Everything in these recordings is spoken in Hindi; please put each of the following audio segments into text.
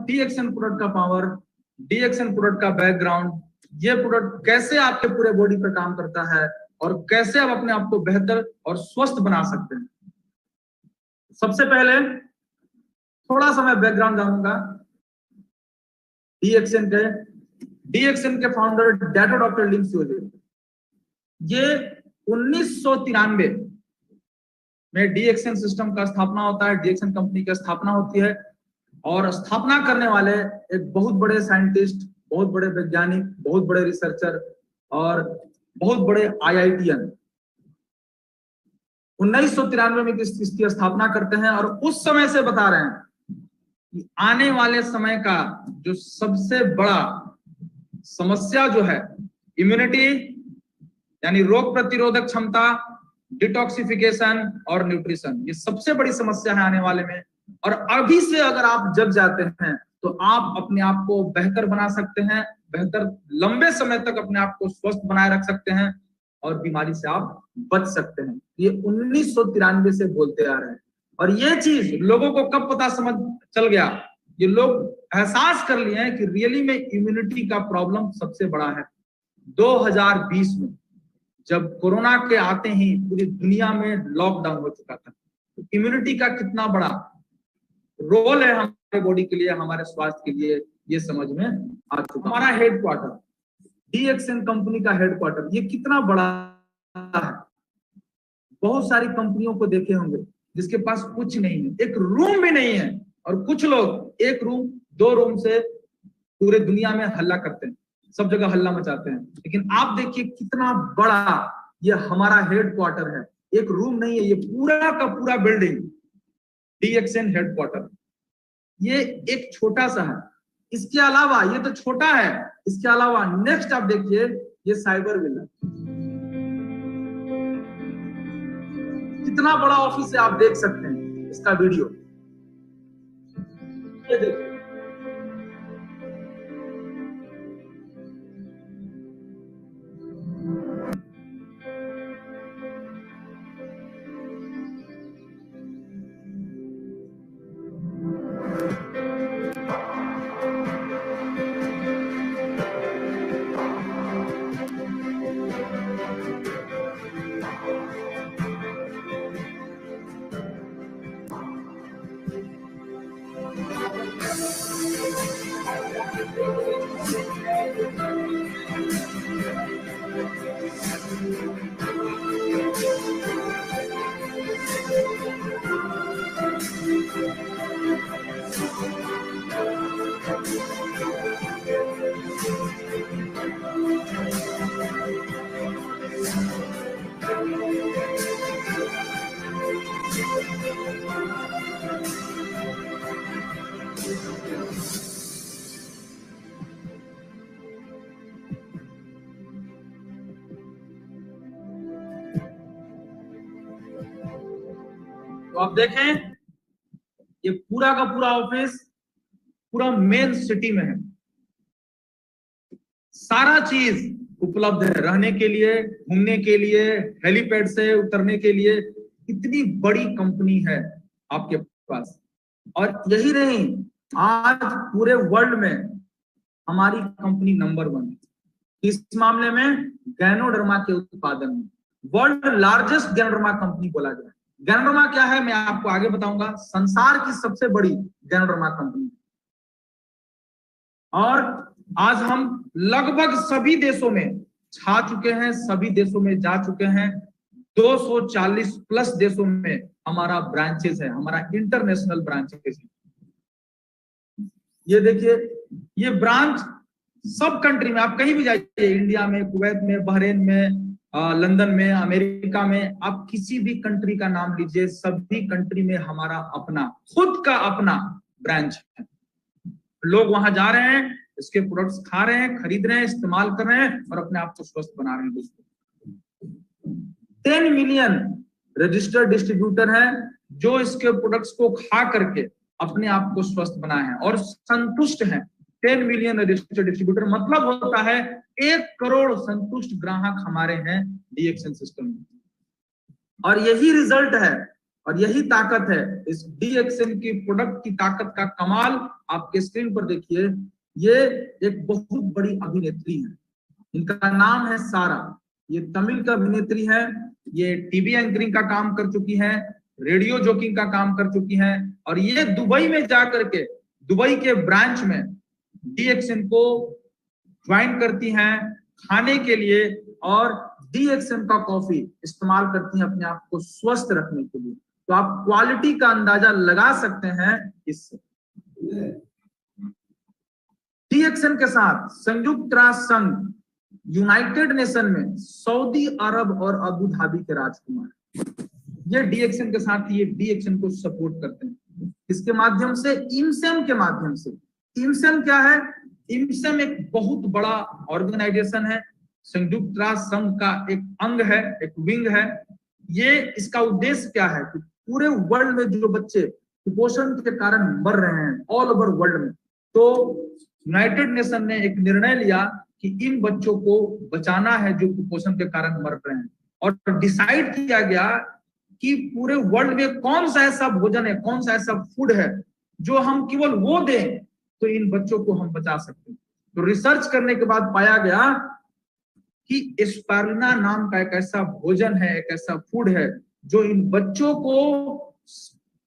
डीएक्सएन प्रोडक्ट का पावर, डीएक्सएन प्रोडक्ट का बैकग्राउंड, ये प्रोडक्ट कैसे आपके पूरे बॉडी पर काम करता है और कैसे आप अपने आप को बेहतर और स्वस्थ बना सकते हैं। सबसे पहले थोड़ा सा मैं बैकग्राउंड जानूंगा डीएक्सएन के फाउंडर डैटो डॉक्टर लिन सियोजे। ये 1993 में डीएक्सएन सिस्टम का स्थापना होता है, डीएक्सएन कंपनी की स्थापना होती है और स्थापना करने वाले एक बहुत बड़े साइंटिस्ट, बहुत बड़े वैज्ञानिक, बहुत बड़े रिसर्चर और बहुत बड़े आईआईटीएन 1993 में इसकी स्थापना करते हैं और उस समय से बता रहे हैं कि आने वाले समय का जो सबसे बड़ा समस्या जो है इम्यूनिटी यानी रोग प्रतिरोधक क्षमता, डिटॉक्सिफिकेशन और न्यूट्रिशन, ये सबसे बड़ी समस्या है आने वाले में। और अभी से अगर आप जग जाते हैं तो आप अपने आप को बेहतर बना सकते हैं, बेहतर लंबे समय तक अपने आप को स्वस्थ बनाए रख सकते हैं और बीमारी से आप बच सकते हैं। ये 1993 से बोलते आ रहे हैं और ये चीज लोगों को कब पता समझ चल गया, ये लोग एहसास कर लिए हैं कि रियली में इम्यूनिटी का प्रॉब्लम सबसे बड़ा है। 2020 में जब कोरोना के आते ही पूरी दुनिया में लॉकडाउन हो चुका था, तो इम्यूनिटी का कितना बड़ा रोल है हमारे बॉडी के लिए, हमारे स्वास्थ्य के लिए, ये समझ में आ चुका। हमारा हेडक्वार्टर, डीएक्सएन कंपनी का हेडक्वार्टर, ये कितना बड़ा है। बहुत सारी कंपनियों को देखे होंगे जिसके पास कुछ नहीं है, एक रूम भी नहीं है, और कुछ लोग एक रूम, दो रूम से पूरे दुनिया में हल्ला करते हैं, सब जगह हल्ला मचाते हैं। लेकिन आप देखिए कितना बड़ा ये हमारा हेडक्वार्टर है। एक रूम नहीं है, ये पूरा का पूरा बिल्डिंग डीएक्सएन हेडक्वार्टर, ये एक छोटा सा है। इसके अलावा ये तो छोटा है, इसके अलावा नेक्स्ट आप देखिए ये साइबर विला, कितना बड़ा ऑफिस है, आप देख सकते हैं इसका वीडियो, ये देखिए। तो आप देखें ये पूरा का पूरा ऑफिस पूरा मेन सिटी में है, सारा चीज उपलब्ध है रहने के लिए, घूमने के लिए, हेलीपैड से उतरने के लिए। इतनी बड़ी कंपनी है आपके पास। और यही नहीं, आज पूरे वर्ल्ड में हमारी कंपनी नंबर 1 है इस मामले में, गैनोडर्मा के उत्पादन में वर्ल्ड लार्जेस्ट गैनोडर्मा कंपनी बोला जाए। गैनोडर्मा क्या है मैं आपको आगे बताऊंगा, संसार की सबसे बड़ी गैनोडर्मा कंपनी। और आज हम लगभग सभी देशों में छा चुके हैं, सभी देशों में जा चुके हैं। 240 प्लस देशों में हमारा ब्रांचेस है, हमारा इंटरनेशनल ब्रांचेस है। ये देखिए ये ब्रांच सब कंट्री में, आप कहीं भी जाइए, इंडिया में, कुवैत में, बहरीन में, लंदन में, अमेरिका में, आप किसी भी कंट्री का नाम लीजिए, सभी कंट्री में हमारा अपना खुद का अपना ब्रांच है। लोग वहां जा रहे हैं, इसके प्रोडक्ट्स खा रहे हैं, खरीद रहे हैं, इस्तेमाल कर रहे हैं और अपने आप को स्वस्थ बना रहे हैं। दोस्तों 10 मिलियन रजिस्टर्ड डिस्ट्रीब्यूटर हैं जो इसके प्रोडक्ट्स को खा करके अपने आप को स्वस्थ बनाए हैं और संतुष्ट हैं। 10 मिलियन रजिस्टर्ड डिस्ट्रीब्यूटर मतलब होता है 1 करोड़ संतुष्ट ग्राहक हमारे हैं डीएक्सएन सिस्टम में। और यही रिजल्ट है और यही ताकत है इस डीएक्सएन की प्रोडक्ट की ताकत का कमाल आपके स्क्रीन पर देखिए, ये एक बहुत बड़ी अभिनेत्री है, इनका नाम है सारा। ये तमिल का अभिनेत्री है, ये टीवी एंकरिंग का काम कर चुकी है, रेडियो जॉकिंग का काम कर चुकी है, और ये दुबई में जाकर के दुबई के ब्रांच में DXN को ज्वाइन करती हैं खाने के लिए, और DXN का कॉफी इस्तेमाल करती हैं अपने आप को स्वस्थ रखने के लिए। तो आप क्वालिटी का अंदाजा लगा सकते हैं इससे। DXN के साथ संयुक्त राष्ट्र संघ, यूनाइटेड नेशन में सऊदी अरब और अबू धाबी के राजकुमार, ये DXN के साथ ये DXN को सपोर्ट करते हैं। इसके माध्यम से, IMSEM के माध्यम से। IMSEM क्या है? IMSEM एक बहुत बड़ा ऑर्गेनाइजेशन है, संयुक्त राष्ट्र संघ का एक अंग है, एक विंग है। ये इसका उद्देश्य क्या है कि पूरे वर्ल्ड में जो बच्चे कुपोषण के कारण मर रहे हैं ऑल ओवर वर्ल्ड में, तो यूनाइटेड नेशन ने एक निर्णय लिया कि इन बच्चों को बचाना है जो कुपोषण के कारण मर रहे हैं, और डिसाइड किया गया कि पूरे वर्ल्ड में कौन सा ऐसा भोजन है, कौन सा ऐसा फूड है जो हम केवल वो दें तो इन बच्चों को हम बचा सकते हैं। तो रिसर्च करने के बाद पाया गया कि स्पारुलिना नाम का एक ऐसा भोजन है, एक ऐसा फूड है जो इन बच्चों को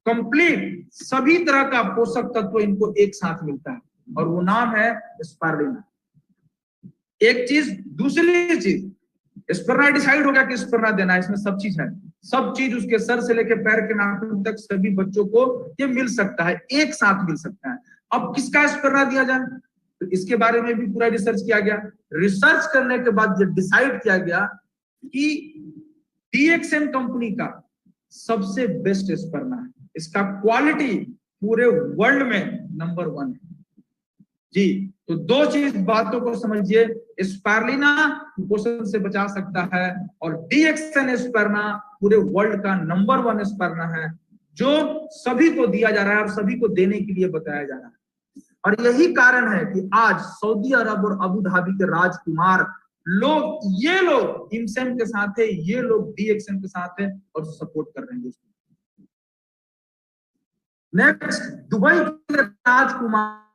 कंप्लीट सभी तरह का पोषक तत्व इनको एक साथ मिलता है, और वो नाम है स्पारुलिना। एक चीज, दूसरी चीज, स्पिरुलिना डिसाइड हो गया कि स्पिरुलिना देना है, इसमें सब चीज है, सब चीज उसके सर से लेकर पैर के नाखून तक सभी बच्चों को ये मिल सकता है, एक साथ मिल सकता है। अब किसका स्पिरुलिना दिया जाए, तो इसके बारे में भी पूरा रिसर्च किया गया। रिसर्च करने के बाद ये डिसाइड किया गया कि DXN कंपनी का सबसे बेस्ट स्पिरुलिना है, इसका क्वालिटी पूरे वर्ल्ड में नंबर 1 है जी। तो दो चीज बातों को समझिए, स्पारुलिना कुपोषण से बचा सकता है, और DXN स्पिरुलिना पूरे वर्ल्ड का नंबर 1 स्पिरुलिना है जो सभी को दिया जा रहा है और सभी को देने के लिए बताया जा रहा है। और यही कारण है कि आज सऊदी अरब और अबू धाबी के राजकुमार लोग, ये लोग IMSEM के साथ है, ये लोग DXN के साथ है और सपोर्ट कर रहे हैं। नेक्स्ट, दुबई के राजकुमार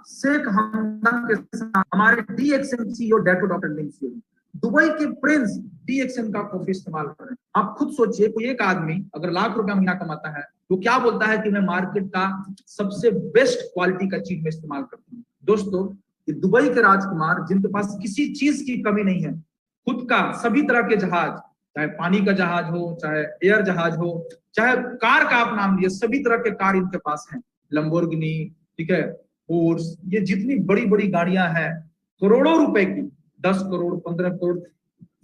शेख हमदन के साथ हमारे DXN CEO डेटो डॉक्टर लिंसी, दुबई के प्रिंस DXN का कॉफी इस्तेमाल कर रहे हैं। आप खुद सोचिए, कोई एक आदमी अगर लाख रुपया महीना कमाता है तो क्या बोलता है कि मैं मार्केट का सबसे बेस्ट क्वालिटी का चीज में इस्तेमाल करता हूँ। दोस्तों, ये दुबई के राजकुमार जिनके पास किसी चीज की कमी नहीं है, खुद का सभी तरह के जहाज, चाहे पानी का जहाज हो, चाहे एयर जहाज हो, चाहे कार का आप नाम लिए, सभी तरह के कार इनके पास हैं, लंबोर्गिनी, ठीक है, पोर्स, ये जितनी बड़ी बड़ी गाड़ियां हैं, करोड़ों रुपए की, 10 करोड़ 15 करोड़,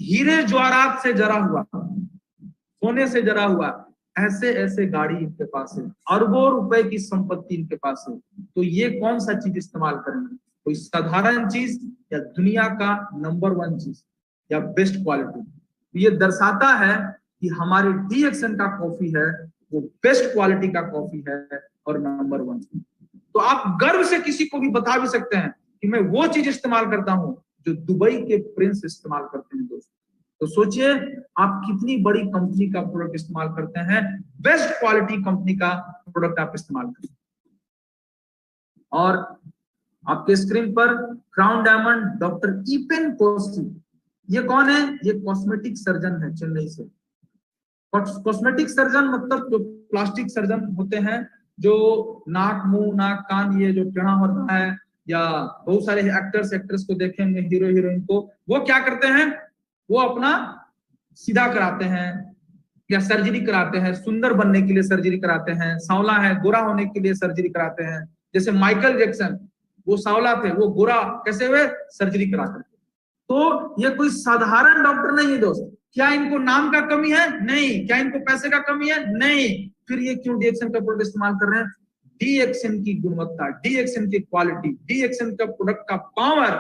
हीरे ज्वारात से जरा हुआ, सोने से जरा हुआ, ऐसे ऐसे गाड़ी इनके पास है, अरबों रुपए की संपत्ति इनके पास है। तो ये कौन सा चीज इस्तेमाल करेंगे, कोई साधारण चीज या दुनिया का नंबर 1 चीज या बेस्ट क्वालिटी। ये दर्शाता है कि हमारे DXN का कॉफी है वो बेस्ट क्वालिटी का कॉफी है और नंबर 1। तो आप गर्व से किसी को भी बता भी सकते हैं कि मैं वो चीज इस्तेमाल करता हूं जो दुबई के प्रिंस इस्तेमाल करते हैं। दोस्तों, तो सोचिए आप कितनी बड़ी कंपनी का प्रोडक्ट इस्तेमाल करते हैं, बेस्ट क्वालिटी कंपनी का प्रोडक्ट आप इस्तेमाल करते हैं। और आपके स्क्रीन पर crown diamond doctor Eapen costly, ये कौन है? ये कॉस्मेटिक सर्जन है चेन्नई से। कॉस्मेटिक सर्जन मतलब जो प्लास्टिक सर्जन होते हैं, जो नाक, मुंह, नाक, कान, ये जो टेढ़ा होता है, या बहुत सारे एक्टर्स एक्ट्रेस को देखेंगे, हीरो हीरोइन को, वो क्या करते हैं, वो अपना सीधा कराते हैं या सर्जरी कराते हैं, सुंदर बनने के लिए सर्जरी कराते हैं, सांवला है गोरा होने के लिए सर्जरी कराते हैं। जैसे माइकल जैक्सन, वो सांवला थे, वो गोरा कैसे हुए? सर्जरी कराते थे। तो ये कोई साधारण डॉक्टर नहीं है दोस्त। क्या इनको नाम का कमी है? नहीं। क्या इनको पैसे का कमी है? नहीं। फिर ये क्यों DXN का प्रोडक्ट इस्तेमाल कर रहे हैं? DXN की गुणवत्ता, DXN की क्वालिटी, DXN का प्रोडक्ट का पावर,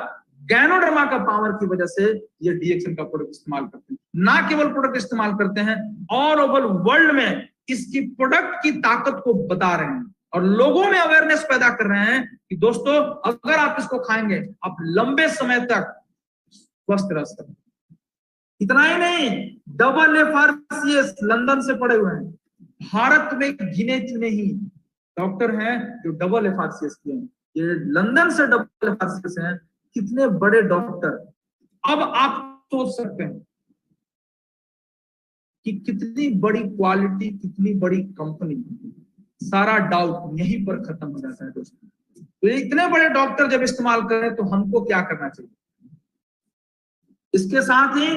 गैनोडर्मा का पावर की वजह से ये DXN का प्रोडक्ट इस्तेमाल करते हैं। ना केवल प्रोडक्ट इस्तेमाल करते हैं, ऑल ओवर वर्ल्ड में इसकी प्रोडक्ट की ताकत को बता रहे हैं और लोगों में अवेयरनेस पैदा कर रहे हैं कि दोस्तों अगर आप इसको खाएंगे आप लंबे समय तक स्वस्थ रह सकते। इतना ही नहीं, डबल FRCS लंदन से पढ़े हुए हैं, भारत में गिने चुने ही डॉक्टर हैं जो डबल FRCS किए हैं। ये लंदन से डबल FRCS हैं, कितने बड़े डॉक्टर। अब आप सोच सकते हैं कि कितनी बड़ी क्वालिटी, कितनी बड़ी कंपनी। सारा डाउट यहीं पर खत्म हो जाता है दोस्तों। तो इतने बड़े डॉक्टर जब इस्तेमाल करें तो हमको क्या करना चाहिए। इसके साथ ही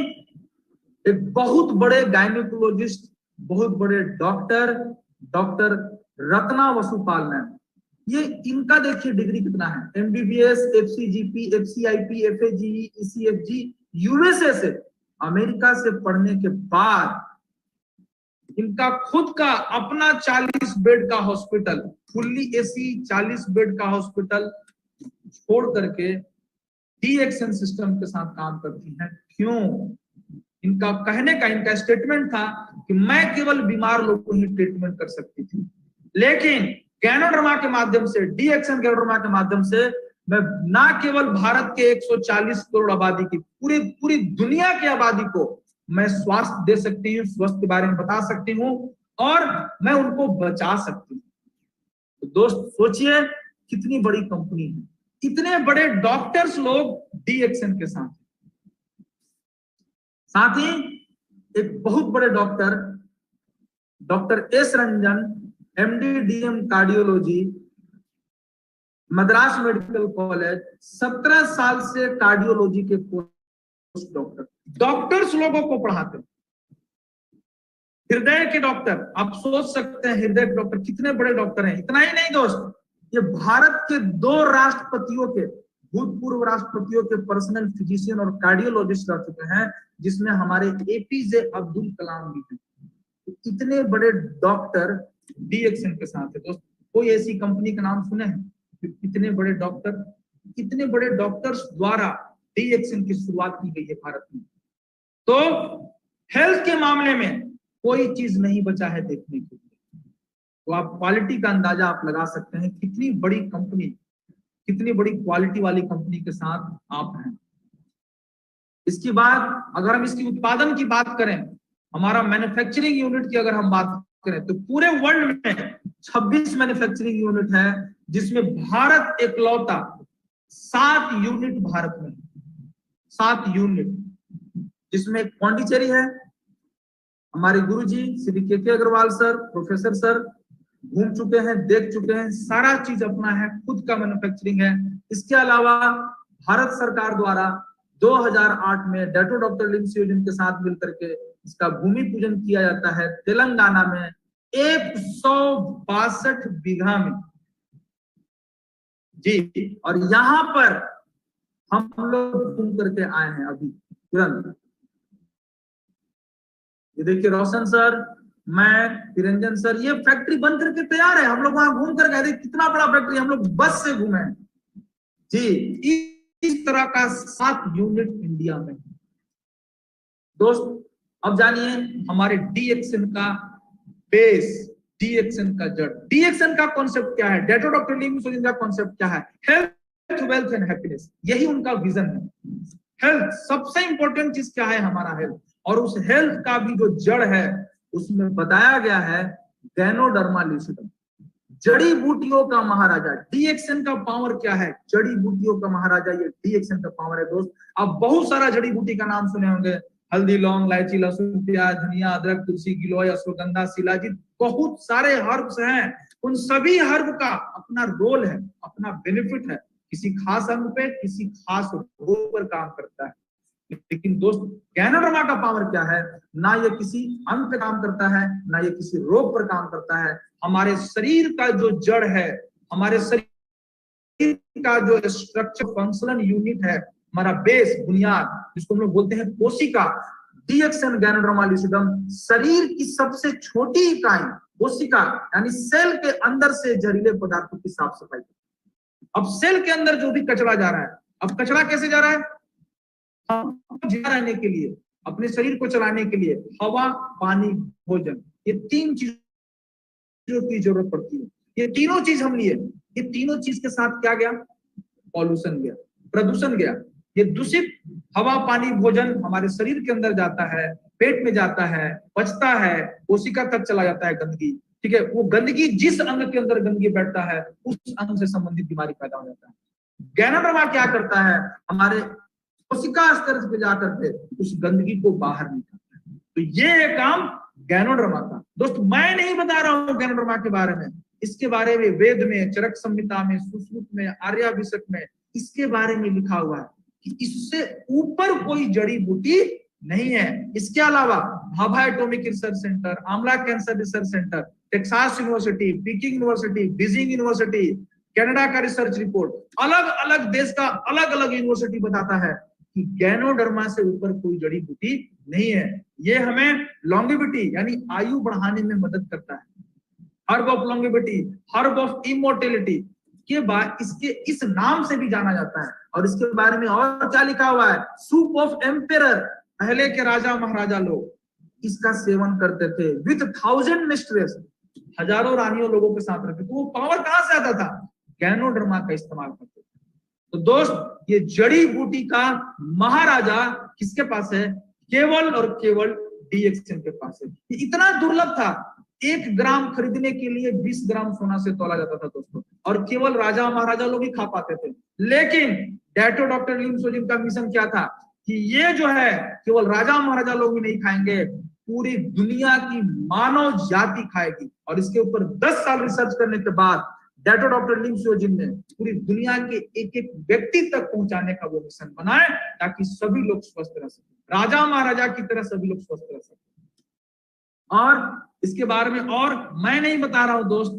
एक बहुत बड़े गायनेकोलॉजिस्ट, बहुत बड़े doctor, doctor Ratna Vasupal ma'am, ये इनका देखिए डिग्री कितना है। MBBS, FCGP, FCIP, FAGE, ECFG, USA से, अमेरिका से पढ़ने के बाद इनका खुद का अपना 40 बेड का हॉस्पिटल, फुल्ली AC 40 बेड का हॉस्पिटल छोड़ करके DXN सिस्टम के साथ काम करती हैं। क्यों? इनका कहने का, इनका स्टेटमेंट था कि मैं केवल बीमार लोगों को ही ट्रीटमेंट कर सकती थी, लेकिन गैनोडर्मा के माध्यम से, DXN गैनोडर्मा के माध्यम से मैं ना केवल भारत के 140 करोड़ आबादी की, पूरी दुनिया की आबादी को मैं स्वास्थ्य दे सकती हूँ, स्वास्थ्य के बारे में बता सकती हूँ और मैं उनको बचा सकती हूँ। तो दोस्त सोचिए कितनी बड़ी कंपनी है, इतने बड़े डॉक्टर्स लोग DXN के साथ। साथ ही एक बहुत बड़े doctor, doctor S Ranjan, MD DM cardiology, Madras medical college, 17 साल से कार्डियोलॉजी के पोस्ट डॉक्टर्स लोगों को पढ़ाते हैं। हृदय के डॉक्टर, आप सोच सकते हैं हृदय के डॉक्टर कितने बड़े डॉक्टर हैं। इतना ही नहीं दोस्त, ये भारत के 2 राष्ट्रपतियों के, भूतपूर्व राष्ट्रपतियों के पर्सनल फिजिशियन और कार्डियोलॉजिस्ट रह चुके हैं, जिसमें हमारे APJ अब्दुल कलाम भी हैं। तो इतने बड़े डॉक्टर DXN के साथ है दोस्त। कोई ऐसी कंपनी का नाम सुने हैं? इतने बड़े डॉक्टर, इतने बड़े डॉक्टर्स द्वारा DXN की शुरुआत की गई है भारत में। तो हेल्थ के मामले में कोई चीज नहीं बचा है देखने के लिए। तो आप क्वालिटी का अंदाजा आप लगा सकते हैं, कितनी बड़ी कंपनी, कितनी बड़ी क्वालिटी वाली कंपनी के साथ आप हैं। इसके बाद अगर हम इसकी उत्पादन की बात करें, हमारा मैन्युफैक्चरिंग यूनिट की अगर हम बात करें, तो पूरे वर्ल्ड में 26 मैन्युफैक्चरिंग यूनिट है, जिसमें भारत एकलौता 7 यूनिट भारत में, 7 यूनिट, जिसमें पौंडीचेरी है। हमारे गुरुजी Shri KK Agarwal sir, professor sir घूम चुके हैं, देख चुके हैं, सारा चीज अपना है, खुद का मैन्युफैक्चरिंग है। इसके अलावा भारत सरकार द्वारा 2008 में डेटो डॉक्टर लिम्स योजना के साथ मिलकर के इसका भूमि पूजन किया जाता है तेलंगाना में 162 बीघा में जी। और यहाँ पर हम लोग घूम करके आए हैं अभी तुरंत। ये देखिए रोशन सर, मैं, निरंजन सर, ये फैक्ट्री बन करके तैयार है। हम लोग वहां घूम कर गए, कितना बड़ा फैक्ट्री, हम लोग बस से घूमे जी। इस तरह का 7 यूनिट इंडिया में। दोस्त अब जानिए हमारे DXN का बेस, DXN का जड़, DXN का कॉन्सेप्ट क्या है, डेटो डॉक्टर लिम्स योजना का कॉन्सेप्ट क्या है, हेल्थ, वेल्थ एंड हैप्पीनेस, यही उनका विजन है। हेल्थ सबसे इंपॉर्टेंट चीज क्या है, हमारा हेल्थ, और उस हेल्थ का भी जो जड़ है उसमें बताया गया है गैनोडर्मा लूसिडम, जड़ी बूटियों का महाराजा। DXN का पावर क्या है, जड़ी बूटियों का महाराजा, ये DXN का पावर है दोस्त। आप बहुत सारा जड़ी बूटी का नाम सुने होंगे, हल्दी, लौंग, इलायची, लहसुन, प्याज, धनिया, अदरक, तुलसी, गिलोय, अश्वगंधा, शिलाजीत, बहुत सारे हर्ब्स हैं। उन सभी हर्ब का अपना रोल है, अपना बेनिफिट है, किसी खास अंग पे, किसी खास रोग पर काम करता है। लेकिन दोस्त गैनोडर्मा का पावर क्या है, ना ये किसी अंग पे काम करता है, ना ये किसी रोग पर काम करता है। हमारे शरीर का जो जड़ है, हमारे शरीर का जो स्ट्रक्चर फंक्शनल यूनिट है, हमारा बेस, बुनियाद, जिसको हम लोग बोलते हैं कोशिका, DXN गैनोडर्मा लूसिडम शरीर की सबसे छोटी इकाई कोशिका यानी सेल के अंदर से जहरीले पदार्थों की साफ सफाई। अब सेल के अंदर जो भी कचरा जा रहा है, अब कचरा कैसे जा रहा है, जिंदा रहने के लिए, अपने शरीर को चलाने के लिए हवा, पानी, भोजन, ये 3 चीजों की जरूरत पड़ती है। ये तीनों चीज हम लिए, ये तीनों चीज के साथ क्या गया, पॉल्यूशन गया, प्रदूषण गया। ये दूषित हवा, पानी, भोजन हमारे शरीर के अंदर जाता है, पेट में जाता है, पचता है, कोशिका तक चला जाता है गंदगी, ठीक है। वो गंदगी जिस अंग के अंदर गंदगी बैठता है उस अंग से संबंधित बीमारी पैदा हो जाता है। गैनोडर्मा क्या करता है, हमारे कोशिका स्तर पे जाकर के उस गंदगी को बाहर निकालता है। तो ये है काम गैनोडर्मा का। दोस्त मैं नहीं बता रहा हूँ गैनोडर्मा के बारे में, इसके बारे में वेद में, चरक संहिता में, सुश्रुत में, आर्याभिषेक में इसके बारे में लिखा हुआ है कि इससे ऊपर कोई जड़ी बूटी नहीं है। इसके अलावा Bhabha atomic research centre, Amla cancer research centre, Texas university, peeking university, Beijing university, Canada का रिसर्च रिपोर्ट, अलग अलग देश का अलग अलग यूनिवर्सिटी बताता है कि गैनोडर्मा से ऊपर कोई जड़ी बूटी नहीं है। ये हमें लॉन्गेविटी यानी आयु बढ़ाने में मदद करता है। Herb of longevity, herb of immortality के बाद इसके इस नाम से भी जाना जाता है। और इसके बारे में और क्या लिखा हुआ है, सूप ऑफ एम्पेरर, पहले के राजा महाराजा लोग इसका सेवन करते थे विथ 1000 मिस्ट्रेस, हजारों रानियों लोगों के साथ रहते थे। तो वो पावर कहां से आता था, गैनोडर्मा का इस्तेमाल करते थे। तो दोस्त ये जड़ी बूटी का महाराजा किसके पास है, केवल और केवल DXM के पास है। ये इतना दुर्लभ था, 1 ग्राम खरीदने के लिए 20 ग्राम सोना से तोला जाता था दोस्तों, और केवल राजा महाराजा लोग ही खा पाते थे। लेकिन डॉक्टर लिम सोजिन का मिशन क्या था कि ये जो है केवल राजा महाराजा लोग ही नहीं खाएंगे, पूरी दुनिया की मानव जाति खाएगी। और इसके ऊपर 10 साल रिसर्च करने के बाद डॉक्टर लिम सोजिन ने पूरी दुनिया के एक एक व्यक्ति तक पहुंचाने का वो मिशन बनाए ताकि सभी लोग स्वस्थ रह सके, राजा महाराजा की तरह सभी लोग स्वस्थ रह सके। और इसके बारे में और मैं नहीं बता रहा हूं दोस्त,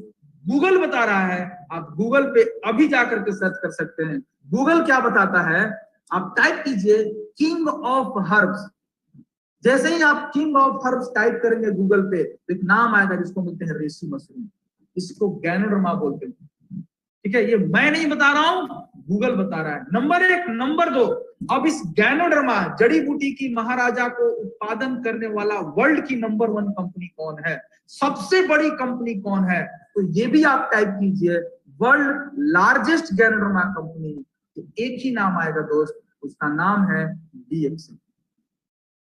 गूगल बता रहा है। आप गूगल पे अभी जाकर के सर्च कर सकते हैं। गूगल क्या बताता है, आप टाइप कीजिए किंग ऑफ हर्ब्स। जैसे ही आप किंग ऑफ हर्ब्स टाइप करेंगे गूगल पे तो एक नाम आएगा जिसको बोलते हैं रेशी मशरूम, इसको गैनोडर्मा बोलते हैं, ठीक है। ये मैं नहीं बता रहा हूं, गूगल बता रहा है। नंबर 1। नंबर 2, अब इस गैनोडर्मा जड़ी बूटी की महाराजा को उत्पादन करने वाला वर्ल्ड की नंबर 1 कंपनी कौन है, सबसे बड़ी कंपनी कौन है, तो ये भी आप टाइप कीजिए वर्ल्ड लार्जेस्ट गैनोडर्मा कंपनी, तो एक ही नाम आएगा दोस्त, उसका नाम है DXM।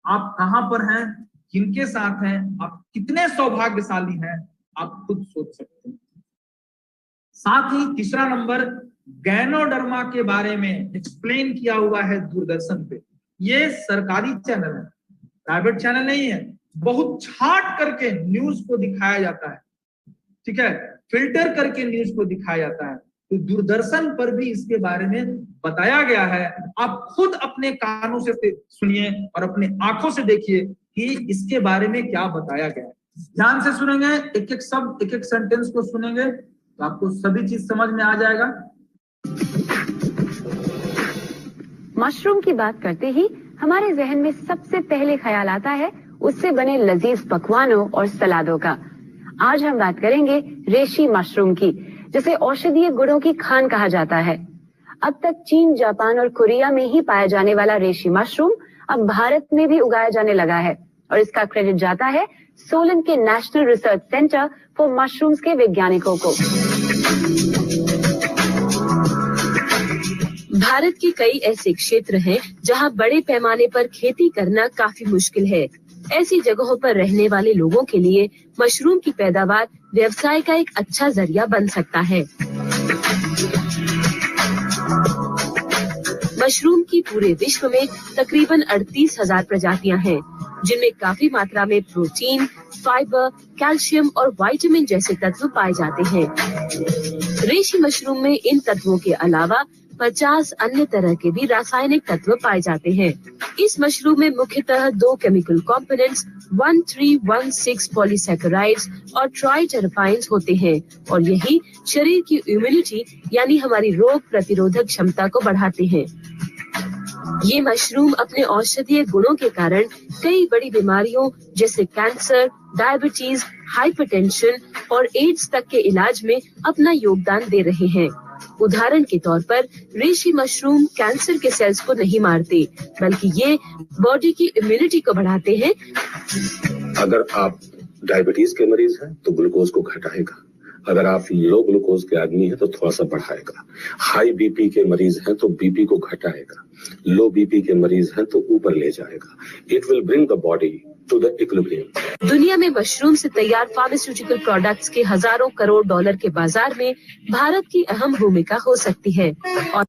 आप कहां पर हैं, किनके साथ हैं, आप कितने सौभाग्यशाली हैं, आप खुद सोच सकते हैं। साथ ही तीसरा नंबर, गैनोडर्मा के बारे में एक्सप्लेन किया हुआ है दूरदर्शन पे। ये सरकारी चैनल है, प्राइवेट चैनल नहीं है। बहुत छांट करके न्यूज को दिखाया जाता है, ठीक है, फिल्टर करके न्यूज को दिखाया जाता है। तो दूरदर्शन पर भी इसके बारे में बताया गया है। आप खुद अपने कानों से सुनिए और अपने आंखों से देखिए कि इसके बारे में क्या बताया गया है। ध्यान से सुनेंगे, एक एक शब्द, एक एक सेंटेंस को सुनेंगे तो आपको सभी चीज समझ में आ जाएगा। मशरूम की बात करते ही हमारे जहन में सबसे पहले ख्याल आता है उससे बने लजीज पकवानों और सलादों का। आज हम बात करेंगे रेशी मशरूम की, जिसे औषधीय गुणों की खान कहा जाता है। अब तक चीन, जापान और कोरिया में ही पाया जाने वाला रेशी मशरूम अब भारत में भी उगाया जाने लगा है और इसका क्रेडिट जाता है सोलन के national research centre for mushrooms के वैज्ञानिकों को। भारत के कई ऐसे क्षेत्र हैं जहां बड़े पैमाने पर खेती करना काफी मुश्किल है। ऐसी जगहों पर रहने वाले लोगों के लिए मशरूम की पैदावार व्यवसाय का एक अच्छा जरिया बन सकता है। मशरूम की पूरे विश्व में तकरीबन 38,000 प्रजातियां हैं, जिनमें काफी मात्रा में प्रोटीन, फाइबर, कैल्शियम और विटामिन जैसे तत्व पाए जाते हैं। रेशी मशरूम में इन तत्वों के अलावा 50 अन्य तरह के भी रासायनिक तत्व पाए जाते हैं। इस मशरूम में मुख्यतः 2 केमिकल कंपोनेंट्स 1316 पॉलीसैकेराइड्स और ट्राइटेरापाइन्स होते हैं और यही शरीर की इम्यूनिटी यानी हमारी रोग प्रतिरोधक क्षमता को बढ़ाते हैं। ये मशरूम अपने औषधीय गुणों के कारण कई बड़ी बीमारियों जैसे कैंसर, डायबिटीज, हाइपरटेंशन और एड्स तक के इलाज में अपना योगदान दे रहे हैं। उदाहरण के तौर पर रेशी मशरूम कैंसर के सेल्स को नहीं मारते, बल्कि ये बॉडी की इम्यूनिटी को बढ़ाते हैं। अगर आप डायबिटीज के मरीज हैं तो ग्लूकोज को घटाएगा, अगर आप लो ग्लूकोज के आदमी हैं तो थोड़ा सा बढ़ाएगा, हाई बीपी के मरीज हैं तो बीपी को घटाएगा, लो बीपी के मरीज हैं तो ऊपर ले जाएगा। It will bring the body to the equilibrium. दुनिया में मशरूम से तैयार फार्मास्यूटिकल प्रोडक्ट्स के हजारों करोड़ डॉलर के बाजार में भारत की अहम भूमिका हो सकती है और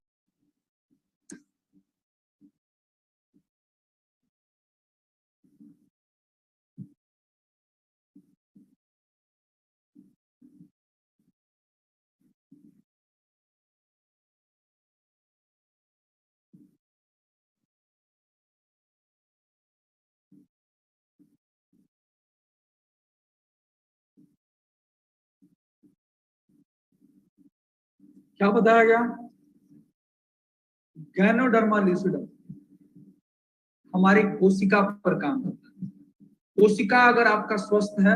क्या बताया गया? गैनोडर्मा लूसिडम हमारी कोशिका पर काम करता है। कोशिका अगर आपका स्वस्थ है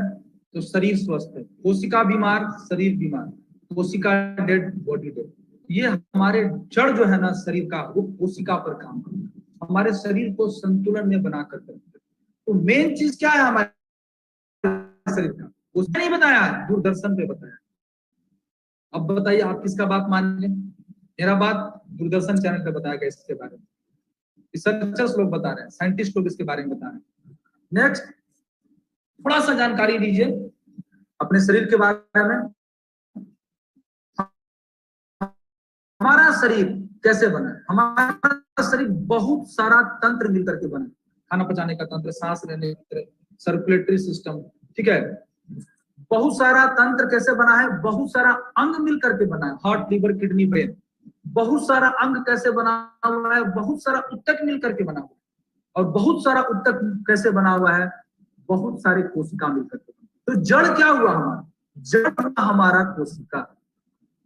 तो शरीर स्वस्थ है, कोशिका बीमार शरीर बीमार, कोशिका डेड बॉडी डेड। ये हमारे जड़ जो है ना शरीर का, वो कोशिका पर काम करता है, हमारे शरीर को संतुलन में बनाकर रखता है। तो मेन चीज क्या है हमारे शरीर का? उसने नहीं बताया, दूरदर्शन पे बताया। अब बताइए आप किसका बात मानेंगे? मेरा बात दूरदर्शन चैनल पे बताया गया इसके बारे में, रिसर्चर्स लोग बता रहे हैं, साइंटिस्ट लोग इसके बारे में बता रहे हैं। नेक्स्ट थोड़ा सा जानकारी लीजिए अपने शरीर के बारे में। हमारा शरीर कैसे बना है? हमारा शरीर बहुत सारा तंत्र मिलकर के बना है। खाना पचाने का तंत्र, सांस लेने का तंत्र, सर्कुलेटरी सिस्टम, ठीक है। बहुत सारा तंत्र कैसे बना है? बहुत सारा अंग मिलकर के बना है, हार्ट लिवर किडनी ब्रेन। बहुत सारा अंग कैसे बना हुआ है? बहुत सारा ऊतक मिलकर के बना हुआ है। और बहुत सारा ऊतक कैसे बना हुआ है? बहुत सारे कोशिका मिलकर के। तो जड़ क्या हुआ हमारा? जड़ हमारा कोशिका।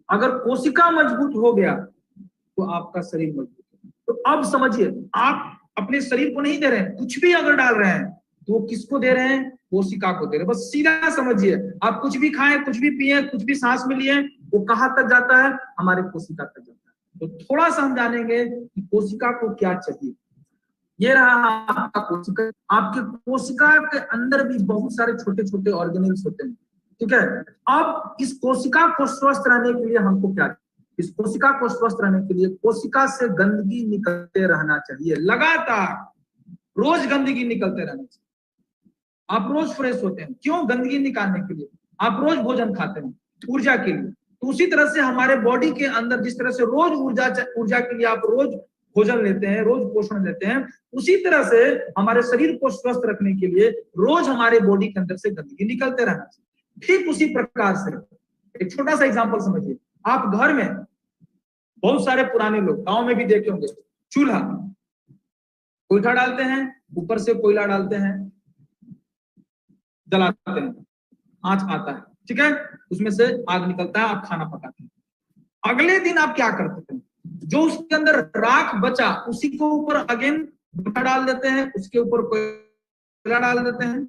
अगर कोशिका मजबूत हो गया तो आपका शरीर मजबूत है। तो अब समझिए, आप अपने शरीर को नहीं दे रहे हैं, कुछ भी अगर डाल रहे हैं तो वो किसको दे रहे हैं? कोशिका को दे रहे हैं। बस सीधा समझिए, आप कुछ भी खाएं, कुछ भी पिए, कुछ भी सांस में लिए, वो कहां तक जाता है? हमारे कोशिका तक जाता है। तो थोड़ा सा हम जानेंगे कि कोशिका को क्या चाहिए। ये रहा आपका कोशिका। आपके कोशिका के अंदर भी बहुत सारे छोटे छोटे ऑर्गेनिल्स होते हैं, ठीक है। अब इस कोशिका को स्वस्थ रहने के लिए हमको क्या? इस कोशिका को स्वस्थ रहने के लिए कोशिका से गंदगी निकलते रहना चाहिए, लगातार रोज गंदगी निकलते रहना चाहिए। आप रोज फ्रेश होते हैं, क्यों? गंदगी निकालने के लिए। आप रोज भोजन खाते हैं ऊर्जा के लिए। तो उसी तरह से हमारे बॉडी के अंदर जिस तरह से रोज ऊर्जा के लिए आप रोज भोजन लेते हैं, रोज पोषण लेते हैं, उसी तरह से हमारे शरीर को स्वस्थ रखने के लिए रोज हमारे बॉडी के अंदर से गंदगी निकलते रहना चाहिए। ठीक उसी प्रकार से एक छोटा सा एग्जांपल समझिए। आप घर में, बहुत सारे पुराने लोग गांव में भी देखे होंगे, चूल्हा, कोयला डालते हैं, ऊपर से कोयला डालते हैं, जलाते हैं, आंच आता है, ठीक है, उसमें से आग निकलता है, आप खाना पकाते हैं। अगले दिन आप क्या करते हैं? जो उसके अंदर राख बचा उसी को ऊपर अगेन कोयला डाल देते हैं, उसके ऊपर कोयला डाल देते हैं,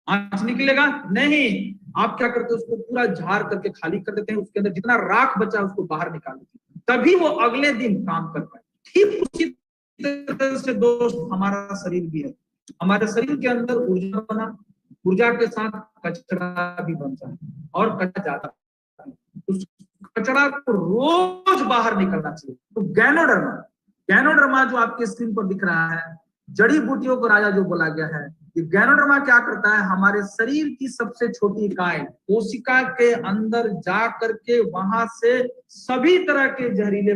आंच निकलेगा नहीं। आप क्या करते हैं? उसको पूरा झाड़ करके खाली कर देते हैं, उसके अंदर जितना राख बचा उसको बाहर निकाल देते हैं, तभी वो अगले दिन काम कर पाए। ठीक उसी तरह से दोस्त हमारा शरीर भी है। हमारे शरीर के अंदर ऊर्जा बना, ऊर्जा के साथ कचरा भी बनता है और कचरा जाता है। उस कचरा को रोज बाहर निकलना चाहिए। तो गैनोडर्मा जो आपके स्क्रीन पर दिख रहा है, जड़ी बूटियों को राजा जो बोला गया है, ये गैनोडर्मा क्या करता है? हमारे शरीर की सबसे छोटी इकाई कोशिका के अंदर जा करके वहां से सभी तरह के जहरीले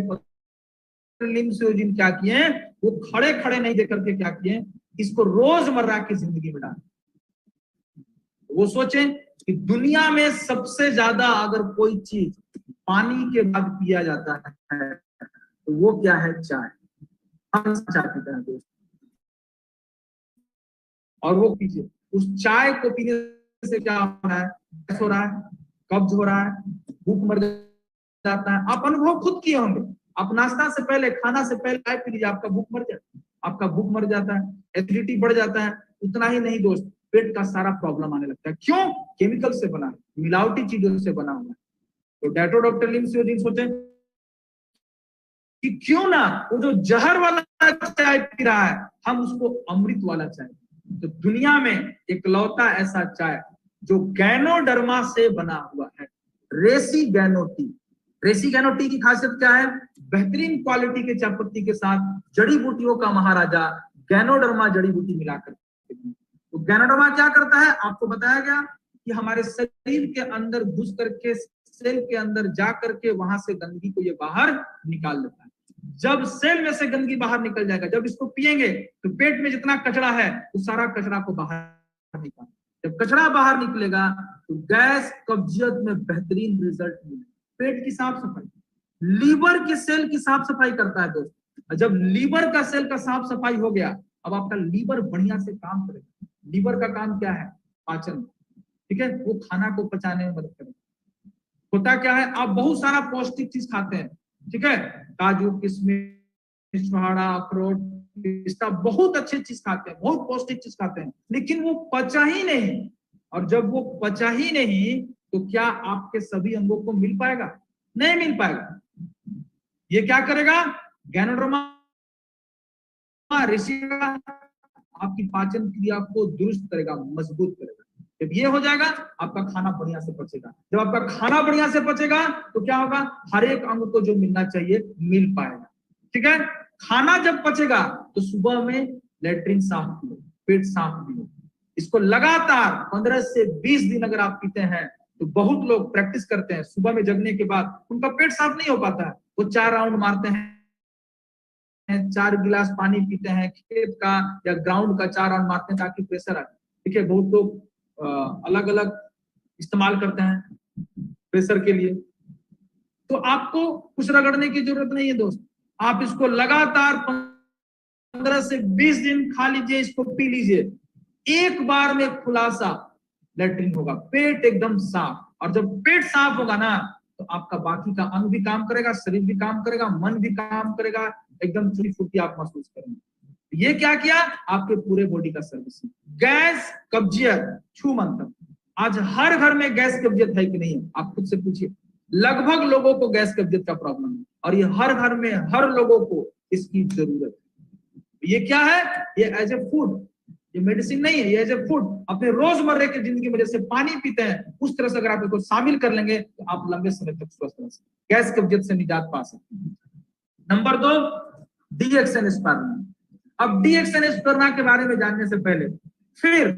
लिम्फोजिन क्या किए? वो खड़े खड़े नहीं देकर के क्या किए? इसको रोजमर्रा की जिंदगी में डालें। वो सोचें कि दुनिया में सबसे ज्यादा अगर कोई चीज पानी के बाद पिया जाता है तो वो क्या है? चाय। हम चाय पीते हैं दोस्त, और वो पीजिए, उस चाय को पीने से क्या हो रहा है? गैस हो रहा है, कब्ज हो रहा है, भूख मर जाता है। आप अनुभव खुद किए होंगे, आप नाश्ता से पहले, खाना से पहले चाय पी लीजिए, आपका भूख मर जाता है, एसिडिटी बढ़ जाता है। उतना ही नहीं दोस्त, पेट का सारा प्रॉब्लम आने लगता है। क्यों? केमिकल से बना है, मिलावटी चीजों से बना हुआ है। तो डेटोडॉक्टर लिम्फोजिन सोचे कि क्यों ना वो जो जहर वाला चाय पी रहा है, हम उसको अमृत वाला चाय। तो दुनिया में इकलौता ऐसा चाय जो गैनोडर्मा से बना हुआ है, रेसी गैनो टी की खासियत क्या है? बेहतरीन क्वालिटी के चाय पत्ती के साथ जड़ी बूटियों का महाराजा गैनोडर्मा जड़ी बूटी मिलाकर। तो गैनोडर्मा क्या करता है, आपको बताया गया कि हमारे शरीर के अंदर घुस करके सेल के अंदर जा करके वहां से गंदगी को ये बाहर निकाल देता है। जब सेल में से गंदगी बाहर निकल जाएगा, जब इसको पिएंगे तो पेट में जितना कचरा है वो सारा कचरा को बाहर निकाल, जब कचरा बाहर निकलेगा तो गैस कब्जियत में बेहतरीन रिजल्ट मिलेगा। पेट की साफ सफाई, लीवर के सेल की साफ सफाई करता है दोस्तों। जब लीवर का सेल का साफ सफाई हो गया, अब आपका लीवर बढ़िया से काम करेगा। लीवर का काम क्या है, पाचन, ठीक है, वो खाना को पचाने में मदद करेगा। होता क्या है, आप बहुत सारा पौष्टिक चीज खाते हैं, ठीक है, काजू किशमिश छुहारा अखरोट पिस्ता, बहुत अच्छे चीज खाते हैं, बहुत पौष्टिक चीज खाते हैं, लेकिन वो पचा ही नहीं। और जब वो पचा ही नहीं तो क्या आपके सभी अंगों को मिल पाएगा, नहीं मिल पाएगा। ये क्या करेगा, गैनोडर्मा ऋषिका आपकी पाचन क्रिया को दुरुस्त करेगा, मजबूत करेगा। जब ये हो जाएगा आपका खाना बढ़िया से पचेगा। जब आपका खाना बढ़िया से पचेगा तो क्या होगा, हर एक अंग को जो मिलना चाहिए मिल पाएगा, ठीक है। खाना जब पचेगा तो सुबह में लेटरिन साफ पियो, पेट साफ पियो। इसको लगातार 15 से 20 दिन अगर आप पीते हैं तो बहुत लोग प्रैक्टिस करते हैं, सुबह में जगने के बाद उनका पेट साफ नहीं हो पाता है, वो 4 राउंड मारते हैं, 4 गिलास पानी पीते हैं, खेत का या ग्राउंड का 4 राउंड मारते हैं ताकि प्रेशर आए, ठीक है। बहुत लोग अलग अलग इस्तेमाल करते हैं प्रेशर के लिए। तो आपको कुछ रगड़ने की जरूरत नहीं है दोस्त, आप इसको लगातार 15 से 20 दिन खा लीजिए, इसको पी लीजिए, एक बार में खुलासा लेटरिन होगा, पेट एकदम साफ। और जब पेट साफ होगा ना तो आपका बाकी का अंग भी काम करेगा, शरीर भी काम करेगा, मन भी काम करेगा, एकदम चुरी फुर्ती आप महसूस करेंगे। ये क्या किया, आपके पूरे बॉडी का सर्विसिंग। गैस कब्जियत छू मंतर, आज हर घर में गैस कब्जियत है कि नहीं है, आप खुद से पूछिए। लगभग लोगों को गैस कब्जियत का प्रॉब्लम है और ये हर घर में हर लोगों को इसकी जरूरत है। ये क्या है, ये एज ए फूड, ये मेडिसिन नहीं है, ये एज ए फूड। अपने रोजमर्रा की जिंदगी में जैसे पानी पीते हैं उस तरह से अगर आप इसको शामिल कर लेंगे तो आप लंबे समय तक स्वस्थ रह सकते, गैस कब्जियत से निजात पा सकते हैं। नंबर 2, डीएक्सएनस्पर्मा। अब डीएक्सएनस्पर्मा के बारे में जानने से पहले फिर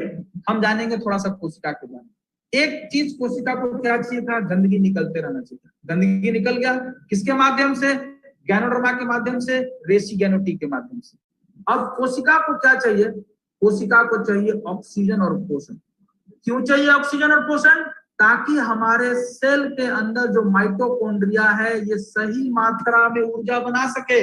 हम जानेंगे थोड़ा सा कोशिका के बारे में। एक चीज, कोशिका को क्या चाहिए था, गंदगी निकलते रहना चाहिए। गंदगी निकल गया, किसके माध्यम से, गैनोडर्मा के माध्यम से, रेसिगैनोटी के माध्यम से। अब कोशिका को क्या चाहिए, कोशिका को चाहिए ऑक्सीजन और पोषण। क्यों चाहिए ऑक्सीजन और पोषण, ताकि हमारे सेल के अंदर जो माइटोकॉन्ड्रिया है ये सही मात्रा में ऊर्जा बना सके।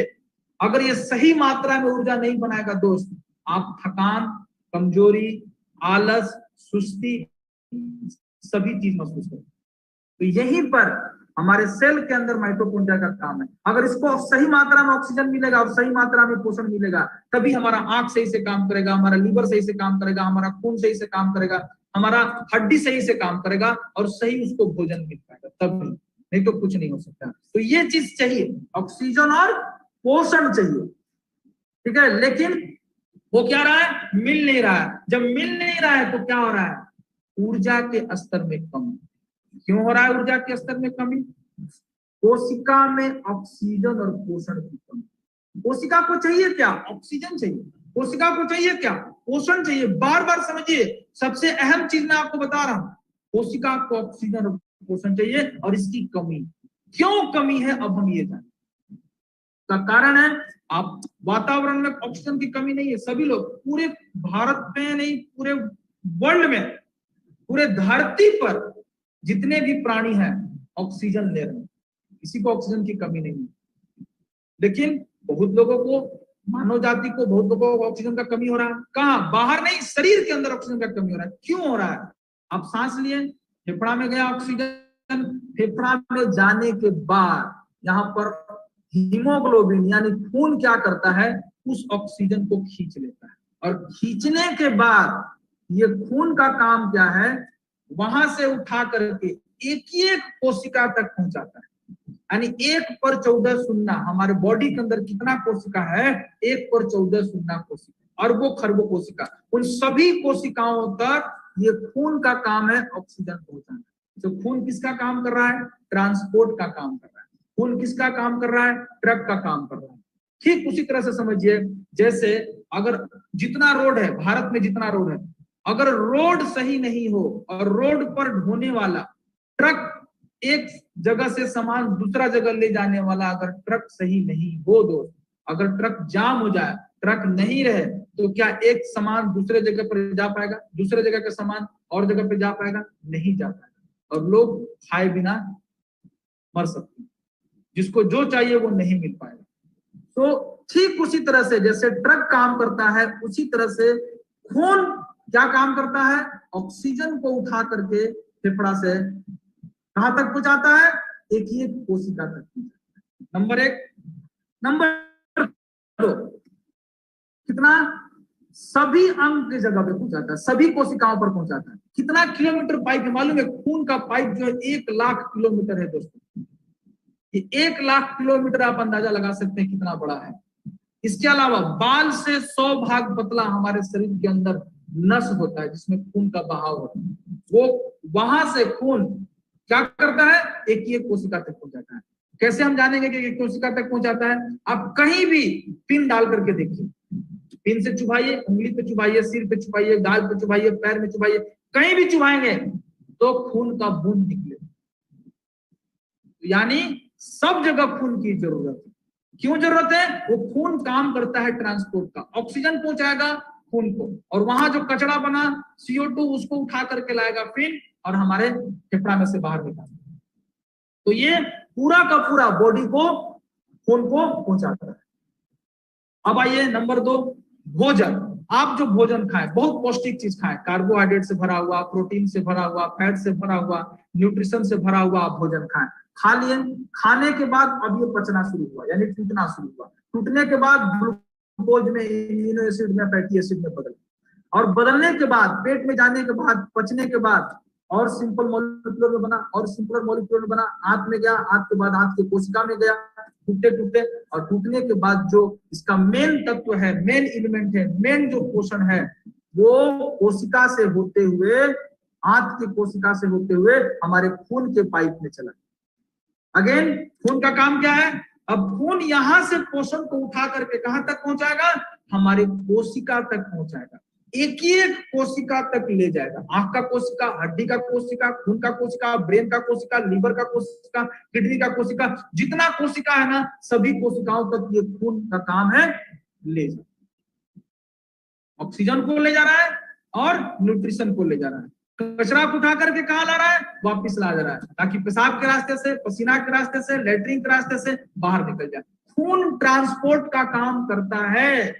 अगर ये सही मात्रा में ऊर्जा नहीं बनाएगा दोस्त, आप थकान, कमजोरी, आलस, सुस्ती सभी चीज महसूस करेंगे। तो यहीं पर हमारे सेल के अंदर माइटोकॉन्ड्रिया का काम है। अगर इसको सही मात्रा में ऑक्सीजन मिलेगा और सही मात्रा में पोषण मिलेगा, तभी हमारा आंख सही से काम करेगा, हमारा लीवर सही से काम करेगा, हमारा खून सही से काम करेगा, हमारा हड्डी सही से काम करेगा और सही उसको भोजन मिल पाएगा, तभी, नहीं तो कुछ नहीं हो सकता। तो ये चीज चाहिए, ऑक्सीजन और पोषण चाहिए, ठीक है। लेकिन वो क्या रहा है, मिल नहीं रहा है। जब मिल नहीं रहा है तो क्या हो रहा है, ऊर्जा के स्तर में कमी। क्यों हो रहा है ऊर्जा के स्तर में कमी, कोशिका में ऑक्सीजन और पोषण की कमी। कोशिका को चाहिए क्या, ऑक्सीजन चाहिए। कोशिका को चाहिए क्या, पोषण चाहिए। बार बार समझिए, सबसे अहम चीज मैं आपको बता रहा हूं, कोशिका को ऑक्सीजन और पोषण चाहिए और इसकी कमी। क्यों कमी है, अब हम ये जानें। का कारण है, आप वातावरण में ऑक्सीजन की कमी नहीं है। सभी लोग पूरे भारत में नहीं, पूरे वर्ल्ड में, पूरे धरती पर जितने भी प्राणी हैं ऑक्सीजन ले रहे हैं, किसी को ऑक्सीजन की कमी नहीं है। लेकिन बहुत लोगों को, मानव जाति को, बहुत लोगों को ऑक्सीजन का कमी हो रहा है। कहाँ, बाहर नहीं, शरीर के अंदर ऑक्सीजन का कमी हो रहा है। क्यों हो रहा है, आप सांस लिए, फेफड़ा में गया ऑक्सीजन, फेफड़ा में जाने के बाद यहाँ पर हीमोग्लोबिन यानी खून क्या करता है, उस ऑक्सीजन को खींच लेता है। और खींचने के बाद ये खून का काम क्या है, वहां से उठा करके एक एक कोशिका तक पहुंचाता है। यानी 1/14 हमारे बॉडी के अंदर कितना कोशिका है, 1/14 कोशिका, अरबों खरबों कोशिका, उन सभी कोशिकाओं तक ये खून का काम है ऑक्सीजन पहुंचाना। तो खून किसका काम कर रहा है, ट्रांसपोर्ट का काम कर रहा है। खून किसका काम कर रहा है, ट्रक का काम कर रहा है। ठीक उसी तरह से समझिए, जैसे अगर जितना रोड है भारत में, जितना रोड है, अगर रोड सही नहीं हो और रोड पर ढोने वाला ट्रक, एक जगह से सामान दूसरा जगह ले जाने वाला अगर ट्रक सही नहीं हो दोस्त, अगर ट्रक जाम हो जाए, ट्रक नहीं रहे, तो क्या एक सामान दूसरे जगह पर जा पाएगा? दूसरे जगह का सामान और जगह पे जा पाएगा? नहीं जा पाएगा, और लोग खाए बिना मर सकते हैं, जिसको जो चाहिए वो नहीं मिल पाएगा। तो ठीक उसी तरह से जैसे ट्रक काम करता है, उसी तरह से खून क्या काम करता है? ऑक्सीजन को उठा करके फेफड़ा से कहां तक पहुंचाता है? एक ही कोशिका तक। नंबर एक। नंबर दो, कितना? सभी अंग की जगह पे पहुंचाता है, सभी कोशिकाओं पर पहुंचाता है। कितना किलोमीटर पाइप है मालूम है? खून का पाइप जो है 1 लाख किलोमीटर है दोस्तों। ये 1 लाख किलोमीटर आप अंदाजा लगा सकते हैं कितना बड़ा है। इसके अलावा बाल से 100 भाग पतला हमारे शरीर के अंदर नस होता है जिसमें खून का बहाव होता है। वो वहां से खून क्या करता है? एक ही कोशिका तक पहुंचाता है। कैसे हम जानेंगे कि कोशिका तक पहुंचाता है? आप कहीं भी पिन डाल करके देखिए, पिन से चुभाइए, उंगली पे चुभाइए, सिर पे चुभाइए, गाल पे चुभाइए, पैर में चुभाइए, कहीं भी चुभाएंगे तो खून का बूंद निकले। यानी सब जगह खून की जरूरत है। क्यों जरूरत है? वो खून काम करता है ट्रांसपोर्ट का, ऑक्सीजन पहुंचाएगा खून को, और वहां जो कचरा बना CO2 उसको उठा करके लाएगा पिन और हमारे फेफड़ा में से बाहर निकालेगा। तो ये पूरा का पूरा बॉडी को, खून को पहुंचाता है। अब आइए नंबर 2, भोजन। आप जो भोजन खाएं, बहुत पौष्टिक चीज खाएं, कार्बोहाइड्रेट से भरा हुआ, प्रोटीन से भरा हुआ, फैट से भरा हुआ, न्यूट्रिशन से भरा हुआ आप भोजन खाएं। खा लिए, खाने के बाद अब ये पचना शुरू हुआ, यानी टूटना शुरू हुआ। टूटने के बाद ग्लूकोज में, एमिनो एसिड में, फैटी एसिड में बदल, और बदलने के बाद पेट में जाने के बाद, पचने के बाद और सिंपल मॉलिक्यूल में बना, और सिंपल मॉलिक्यूल में बना, आंत में गया, आंत के बाद आंत की कोशिका में गया, टूटते टूटते, और टूटने के बाद जो इसका मेन तत्व है, मेन एलिमेंट है, मेन जो पोषण है, वो कोशिका से होते हुए, आंत की कोशिका से होते हुए हमारे खून के पाइप में चला। अगेन खून का काम क्या है? अब खून यहां से पोषण को उठा करके कहां तक पहुंचाएगा? हमारे कोशिका तक पहुंचाएगा, एक ही एक कोशिका तक ले जाएगा। आंख का कोशिका, हड्डी का कोशिका, खून का कोशिका, ब्रेन का कोशिका, लीवर का कोशिका, किडनी का कोशिका, जितना कोशिका है ना, सभी कोशिकाओं तक ये खून का काम है ले जाए। ऑक्सीजन को ले जा रहा है और न्यूट्रिशन को ले जा रहा है। कचरा को उठा करके कहां ला रहा है? वापिस ला जा रहा है, ताकि पेशाब के रास्ते से, पसीना के रास्ते से, लेटरिन के रास्ते से बाहर निकल जाए। खून ट्रांसपोर्ट का काम करता है,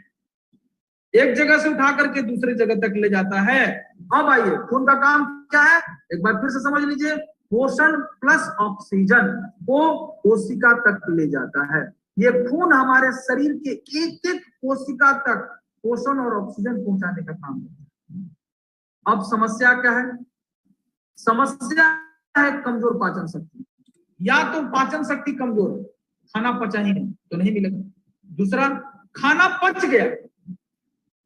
एक जगह से उठा करके दूसरे जगह तक ले जाता है। अब आइए, खून का काम क्या है? एक बार फिर से समझ लीजिए, पोषण प्लस ऑक्सीजन को कोशिका तक ले जाता है। ये खून हमारे शरीर के एक एक कोशिका तक पोषण और ऑक्सीजन पहुंचाने का काम करता है। अब समस्या क्या है? समस्या है कमजोर पाचन शक्ति। या तो पाचन शक्ति कमजोर है, खाना पचा ही नहीं तो नहीं मिलेगा। दूसरा, खाना पच गया।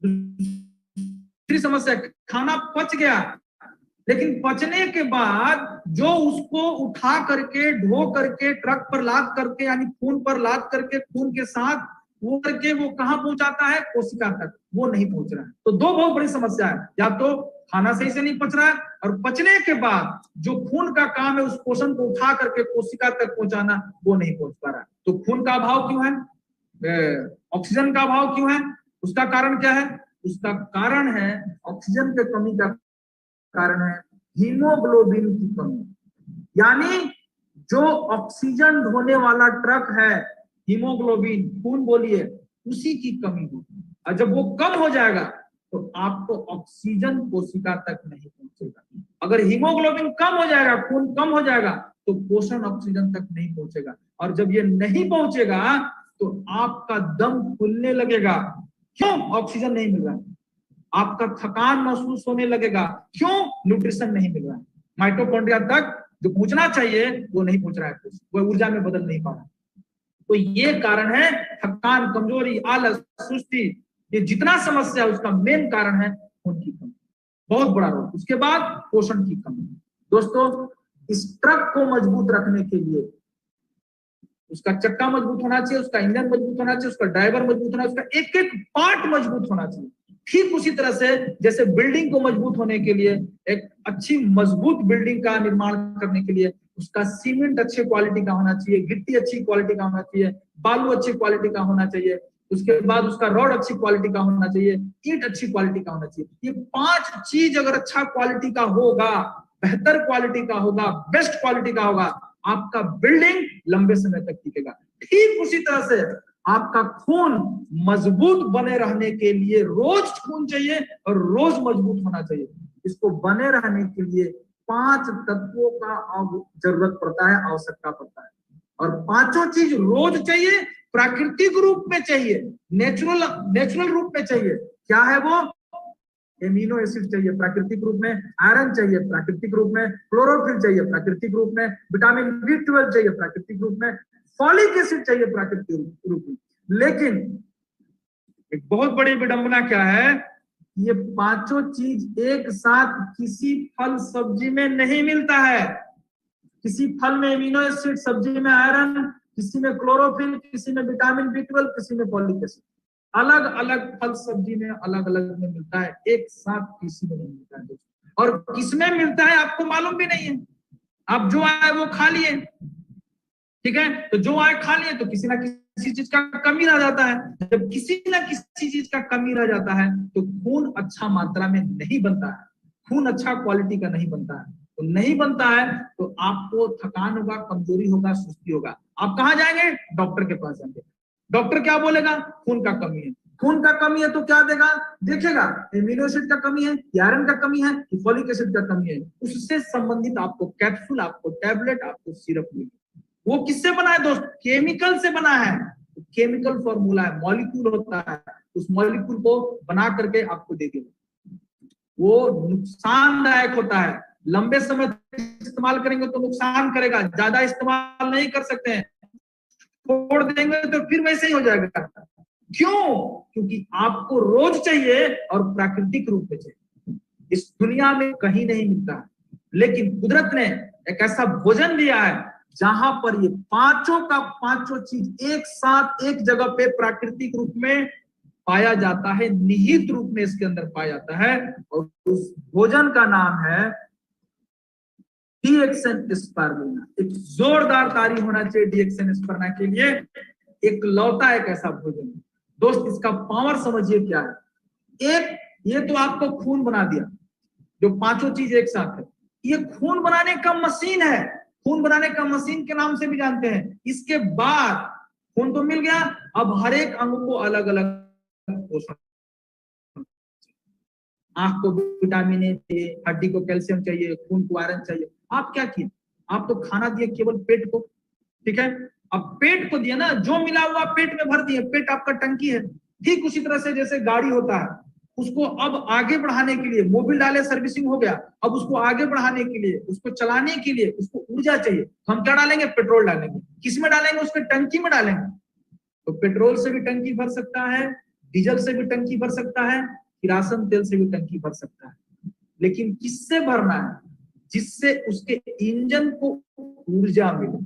दूसरी समस्या, खाना पच गया लेकिन पचने के बाद जो उसको उठा करके, ढो करके, ट्रक पर लाद करके, यानी खून पर लाद करके, खून के साथ वो करके वो कहां पहुंचाता है? कोशिका तक, वो नहीं पहुंच रहा है। तो दो बहुत बड़ी समस्या है, या तो खाना सही से नहीं पच रहा है, और पचने के बाद जो खून का काम है उस पोषण को उठा करके कोशिका तक पहुंचाना, वो नहीं पहुंच पा रहा है। तो खून का अभाव क्यों है? ऑक्सीजन का अभाव क्यों है? उसका कारण क्या है? उसका कारण है, ऑक्सीजन की कमी का कारण है हीमोग्लोबिन की कमी। यानी जो ऑक्सीजन ढोने वाला ट्रक है, हीमोग्लोबिन, खून बोलिए, उसी की कमी होगी। और जब वो कम हो जाएगा तो आपको ऑक्सीजन कोशिका तक नहीं पहुंचेगा। अगर हीमोग्लोबिन कम हो जाएगा, खून कम हो जाएगा, तो पोषण ऑक्सीजन तक नहीं पहुंचेगा। और जब ये नहीं पहुंचेगा तो आपका दम फूलने लगेगा। क्यों? ऑक्सीजन नहीं मिल रहा है। आपका थकान महसूस होने लगेगा। क्यों? न्यूट्रिशन नहीं मिल रहा है। माइटोकॉन्ड्रिया तक जो पहुंचना चाहिए वो नहीं पहुंच रहा है, वो ऊर्जा में बदल नहीं पा रहा। तो ये कारण है थकान, कमजोरी, आलस, सुस्ती, ये जितना समस्या उसका मेन कारण है खून की कमी, बहुत बड़ा रोल। उसके बाद पोषण की कमी। दोस्तों, इस ट्रक को मजबूत रखने के लिए उसका चक्का मजबूत होना चाहिए, उसका इंजन मजबूत होना चाहिए, उसका ड्राइवर मजबूत होना चाहिए, उसका एक एक पार्ट मजबूत होना चाहिए। ठीक उसी तरह से जैसे बिल्डिंग को मजबूत होने के लिए, एक अच्छी मजबूत बिल्डिंग का निर्माण करने के लिए उसका सीमेंट अच्छे क्वालिटी का होना चाहिए, गिट्टी अच्छी क्वालिटी का होना चाहिए, बालू अच्छी क्वालिटी का होना चाहिए, उसके बाद उसका रॉड अच्छी क्वालिटी का होना चाहिए, ईंट अच्छी क्वालिटी का होना चाहिए। ये 5 चीज अगर अच्छा क्वालिटी का होगा, बेहतर क्वालिटी का होगा, बेस्ट क्वालिटी का होगा, आपका बिल्डिंग लंबे समय तक टिकेगा। ठीक उसी तरह से आपका खून मजबूत बने रहने के लिए रोज खून चाहिए और रोज मजबूत होना चाहिए। इसको बने रहने के लिए 5 तत्वों का जरूरत पड़ता है, आवश्यकता पड़ता है, और 5 चीज रोज चाहिए, प्राकृतिक रूप में चाहिए, नेचुरल रूप में चाहिए। क्या है वो? एमिनो एसिड चाहिए प्राकृतिक रूप में, आयरन चाहिए प्राकृतिक रूप में, क्लोरोफिल चाहिए प्राकृतिक रूप में, विटामिन B12 चाहिए प्राकृतिक रूप में, फॉलिक एसिड चाहिए प्राकृतिक रूप में। लेकिन एक बहुत बड़ी विडंबना क्या है, ये 5 चीज एक साथ किसी फल सब्जी में नहीं मिलता है। किसी फल में एमिनो एसिड, सब्जी में आयरन, किसी में क्लोरोफिल, किसी में विटामिन B12, किसी में फॉलिक एसिड। अलग अलग फल सब्जी में अलग अलग में मिलता है, एक साथ किसी में नहीं मिलता है। और किसमें मिलता है आपको मालूम भी नहीं है। आप जो आए वो खा लिए, ठीक है, तो जो आए खा लिए तो किसी ना किसी चीज का कमी रह जाता है। जब किसी ना किसी चीज का कमी रह जाता है तो खून अच्छा मात्रा में नहीं बनता है, खून अच्छा क्वालिटी का नहीं बनता है। तो नहीं बनता है तो आपको थकान होगा, कमजोरी होगा, सुस्ती होगा। आप कहाँ जाएंगे? डॉक्टर के पास जाएंगे। डॉक्टर क्या बोलेगा? खून का कमी है। खून का कमी है तो क्या देगा? देखेगा एमिनो एसिड का कमी है, आयरन का कमी है, कि फॉलिक एसिड का कमी है। उससे संबंधित आपको कैप्सूल, आपको टैबलेट, आपको सिरप मिलेगा। वो किससे बना है दोस्त? केमिकल से बना है। केमिकल फॉर्मूला है, मॉलिक्यूल होता है, उस मॉलिक्यूल को बना करके आपको दे देगा। वो नुकसानदायक होता है, लंबे समय इस्तेमाल करेंगे तो नुकसान करेगा, ज्यादा इस्तेमाल नहीं कर सकते हैं, छोड़ देंगे तो फिर वैसे ही हो जाएगा। क्यों? क्योंकि आपको रोज चाहिए और प्राकृतिक रूप में चाहिए। इस दुनिया में कहीं नहीं मिलता है, लेकिन कुदरत ने एक ऐसा भोजन दिया है जहां पर ये 5 चीज एक साथ एक जगह पे प्राकृतिक रूप में पाया जाता है, निहित रूप में इसके अंदर पाया जाता है। और उस भोजन का नाम है डीएक्सएन-स्पारुलिना। एक जोरदार तारीफ होना चाहिए डीएक्सएन-स्पारुलिना के लिए। एक लौता एक ऐसा भोजन है दोस्त, इसका पावर समझिए क्या है। एक ये तो आपको खून बना दिया, जो 5 चीज एक साथ है, ये खून बनाने का मशीन है। खून बनाने का मशीन के नाम से भी जानते हैं। इसके बाद खून तो मिल गया, अब हर एक अंग को अलग अलग पोषण, आंख को विटामिन ए चाहिए, हड्डी को कैल्शियम चाहिए, खून को आयरन चाहिए। आप क्या किए? आप तो खाना दिए केवल पेट को, ठीक है। अब पेट को दिया ना, जो मिला हुआ पेट में भर दिए, पेट आपका टंकी है। ठीक उसी तरह से जैसे गाड़ी होता है, उसको अब आगे बढ़ाने के लिए मोबिल डाले, सर्विसिंग हो गया, अब उसको आगे बढ़ाने के लिए, उसको चलाने के लिए उसको ऊर्जा चाहिए। हम क्या डालेंगे? पेट्रोल डालेंगे। किस में डालेंगे? उसके टंकी में डालेंगे। तो पेट्रोल से भी टंकी भर सकता है, डीजल से भी टंकी भर सकता है, किरासन तेल से भी टंकी भर सकता है। लेकिन किससे भरना है? जिससे उसके इंजन को ऊर्जा मिले।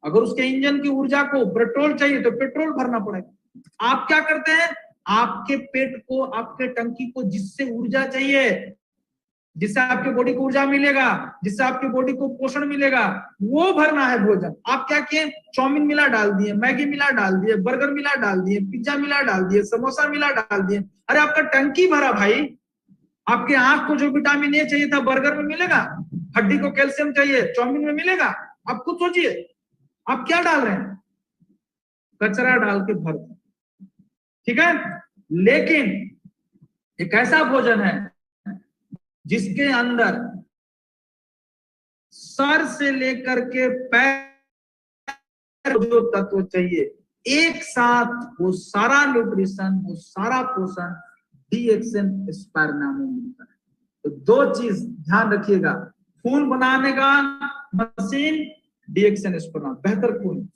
अगर उसके इंजन की ऊर्जा को पेट्रोल चाहिए तो पेट्रोल भरना पड़ेगा। आप क्या करते हैं? आपके पेट को, आपके टंकी को जिससे ऊर्जा चाहिए, जिससे आपके बॉडी को ऊर्जा मिलेगा, जिससे आपके बॉडी को पोषण मिलेगा, वो भरना है भोजन। आप क्या किए? चाउमीन मिला डाल दिए, मैगी मिला डाल दिए, बर्गर मिला डाल दिए, पिज्जा मिला डाल दिए, समोसा मिला डाल दिए। अरे आपका टंकी भरा भाई। आपके आंख को जो विटामिन ए चाहिए था बर्गर में मिलेगा, हड्डी को कैल्शियम चाहिए चाउमीन में मिलेगा। आप खुद सोचिए, आप क्या डाल रहे हैं? कचरा डाल के भर, ठीक है। लेकिन एक ऐसा भोजन है जिसके अंदर सर से लेकर के पैर जो तत्व चाहिए एक साथ, वो सारा न्यूट्रिशन, वो सारा पोषण डीएक्सएन-स्पारुलिना में मिलता है। तो 2 चीज ध्यान रखिएगा, खून बनाने का मशीन डीएक्सएन-स्पारुलिना, बेहतर खून,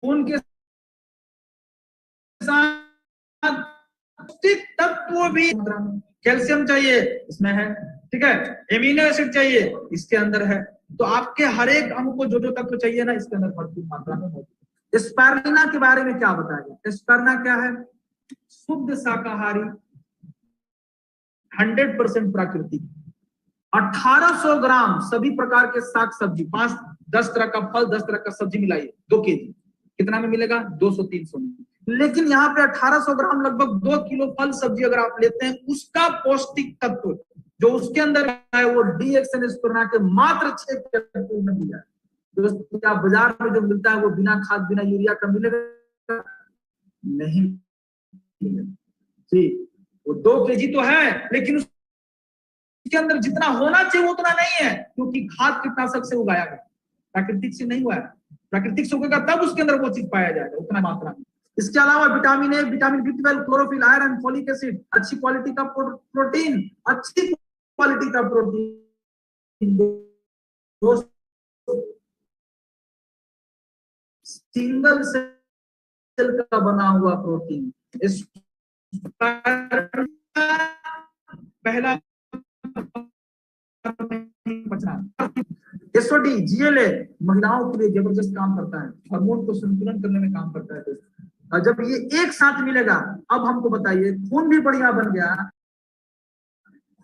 खून के साथ तत्व भी, कैल्शियम चाहिए इसमें है, ठीक है, एमिनो एसिड चाहिए इसके अंदर है। तो आपके हर एक अंग को जो जो तत्व चाहिए ना, इसके अंदर भरपूर मात्रा में मौजूद है। स्पारुलिना के बारे में क्या बताया गया? स्पारुलिना क्या है? शुद्ध शाकाहारी, 100% प्राकृतिक, 1800 ग्राम सभी प्रकार के साग सब्जी, 5-10 तरह का फल, 10 तरह का सब्जी मिलाइए, 2 केजी कितना में मिलेगा? 200-300 में। लेकिन यहाँ पे 1800 ग्राम लगभग 2 किलो फल सब्जी अगर आप लेते हैं, उसका पौष्टिक तत्व जो उसके अंदर है वो DXN स्पारुलिना के मात्र 6 कैप्सूल में मिला है। दोस्तों क्या बाजार में जो मिलता है वो बिना खाद बिना यूरिया का मिलेगा? नहीं जी, वो 2 केजी तो है, लेकिन उसके अंदर जितना होना चाहिए वो उतना नहीं है, क्योंकि खाद कीटनाशक से उगाया गया, प्राकृतिक से नहीं हुआ है। प्राकृतिक से उगेगा तब उसके अंदर वो चीज पाया जाएगा उतना मात्रा में। इसके अलावा vitamin A, vitamin B12, chlorophyll, iron, folic acid, अच्छी क्वालिटी का प्रोटीन, अच्छी क्वालिटी का प्रोटीन, सिंगल सेल का बना हुआ प्रोटीन। इस पहला SOD, GLA महिलाओं के लिए जबरदस्त काम करता है, हार्मोन को संतुलन करने में काम करता है। और जब ये एक साथ मिलेगा, अब हमको बताइए, खून भी बढ़िया बन गया,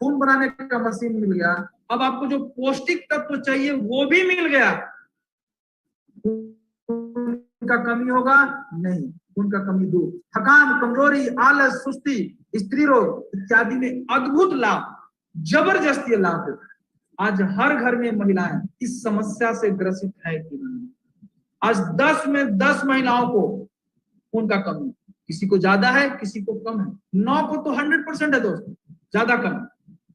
खून बनाने का मशीन मिल गया, अब आपको जो पौष्टिक तत्व चाहिए वो भी मिल गया। खून का कमी होगा नहीं, खून का कमी दूर, थकान, कमजोरी, आलस, सुस्ती, स्त्री रोग इत्यादि में अद्भुत लाभ, जबरदस्ती लाभ देता है। आज हर घर में महिलाएं इस समस्या से ग्रसित है कि नहीं? आज 10 में 10 महिलाओं को खून का कमी, किसी को ज्यादा है, किसी को कम है, 9 को तो 100% है दोस्तों, ज्यादा कम।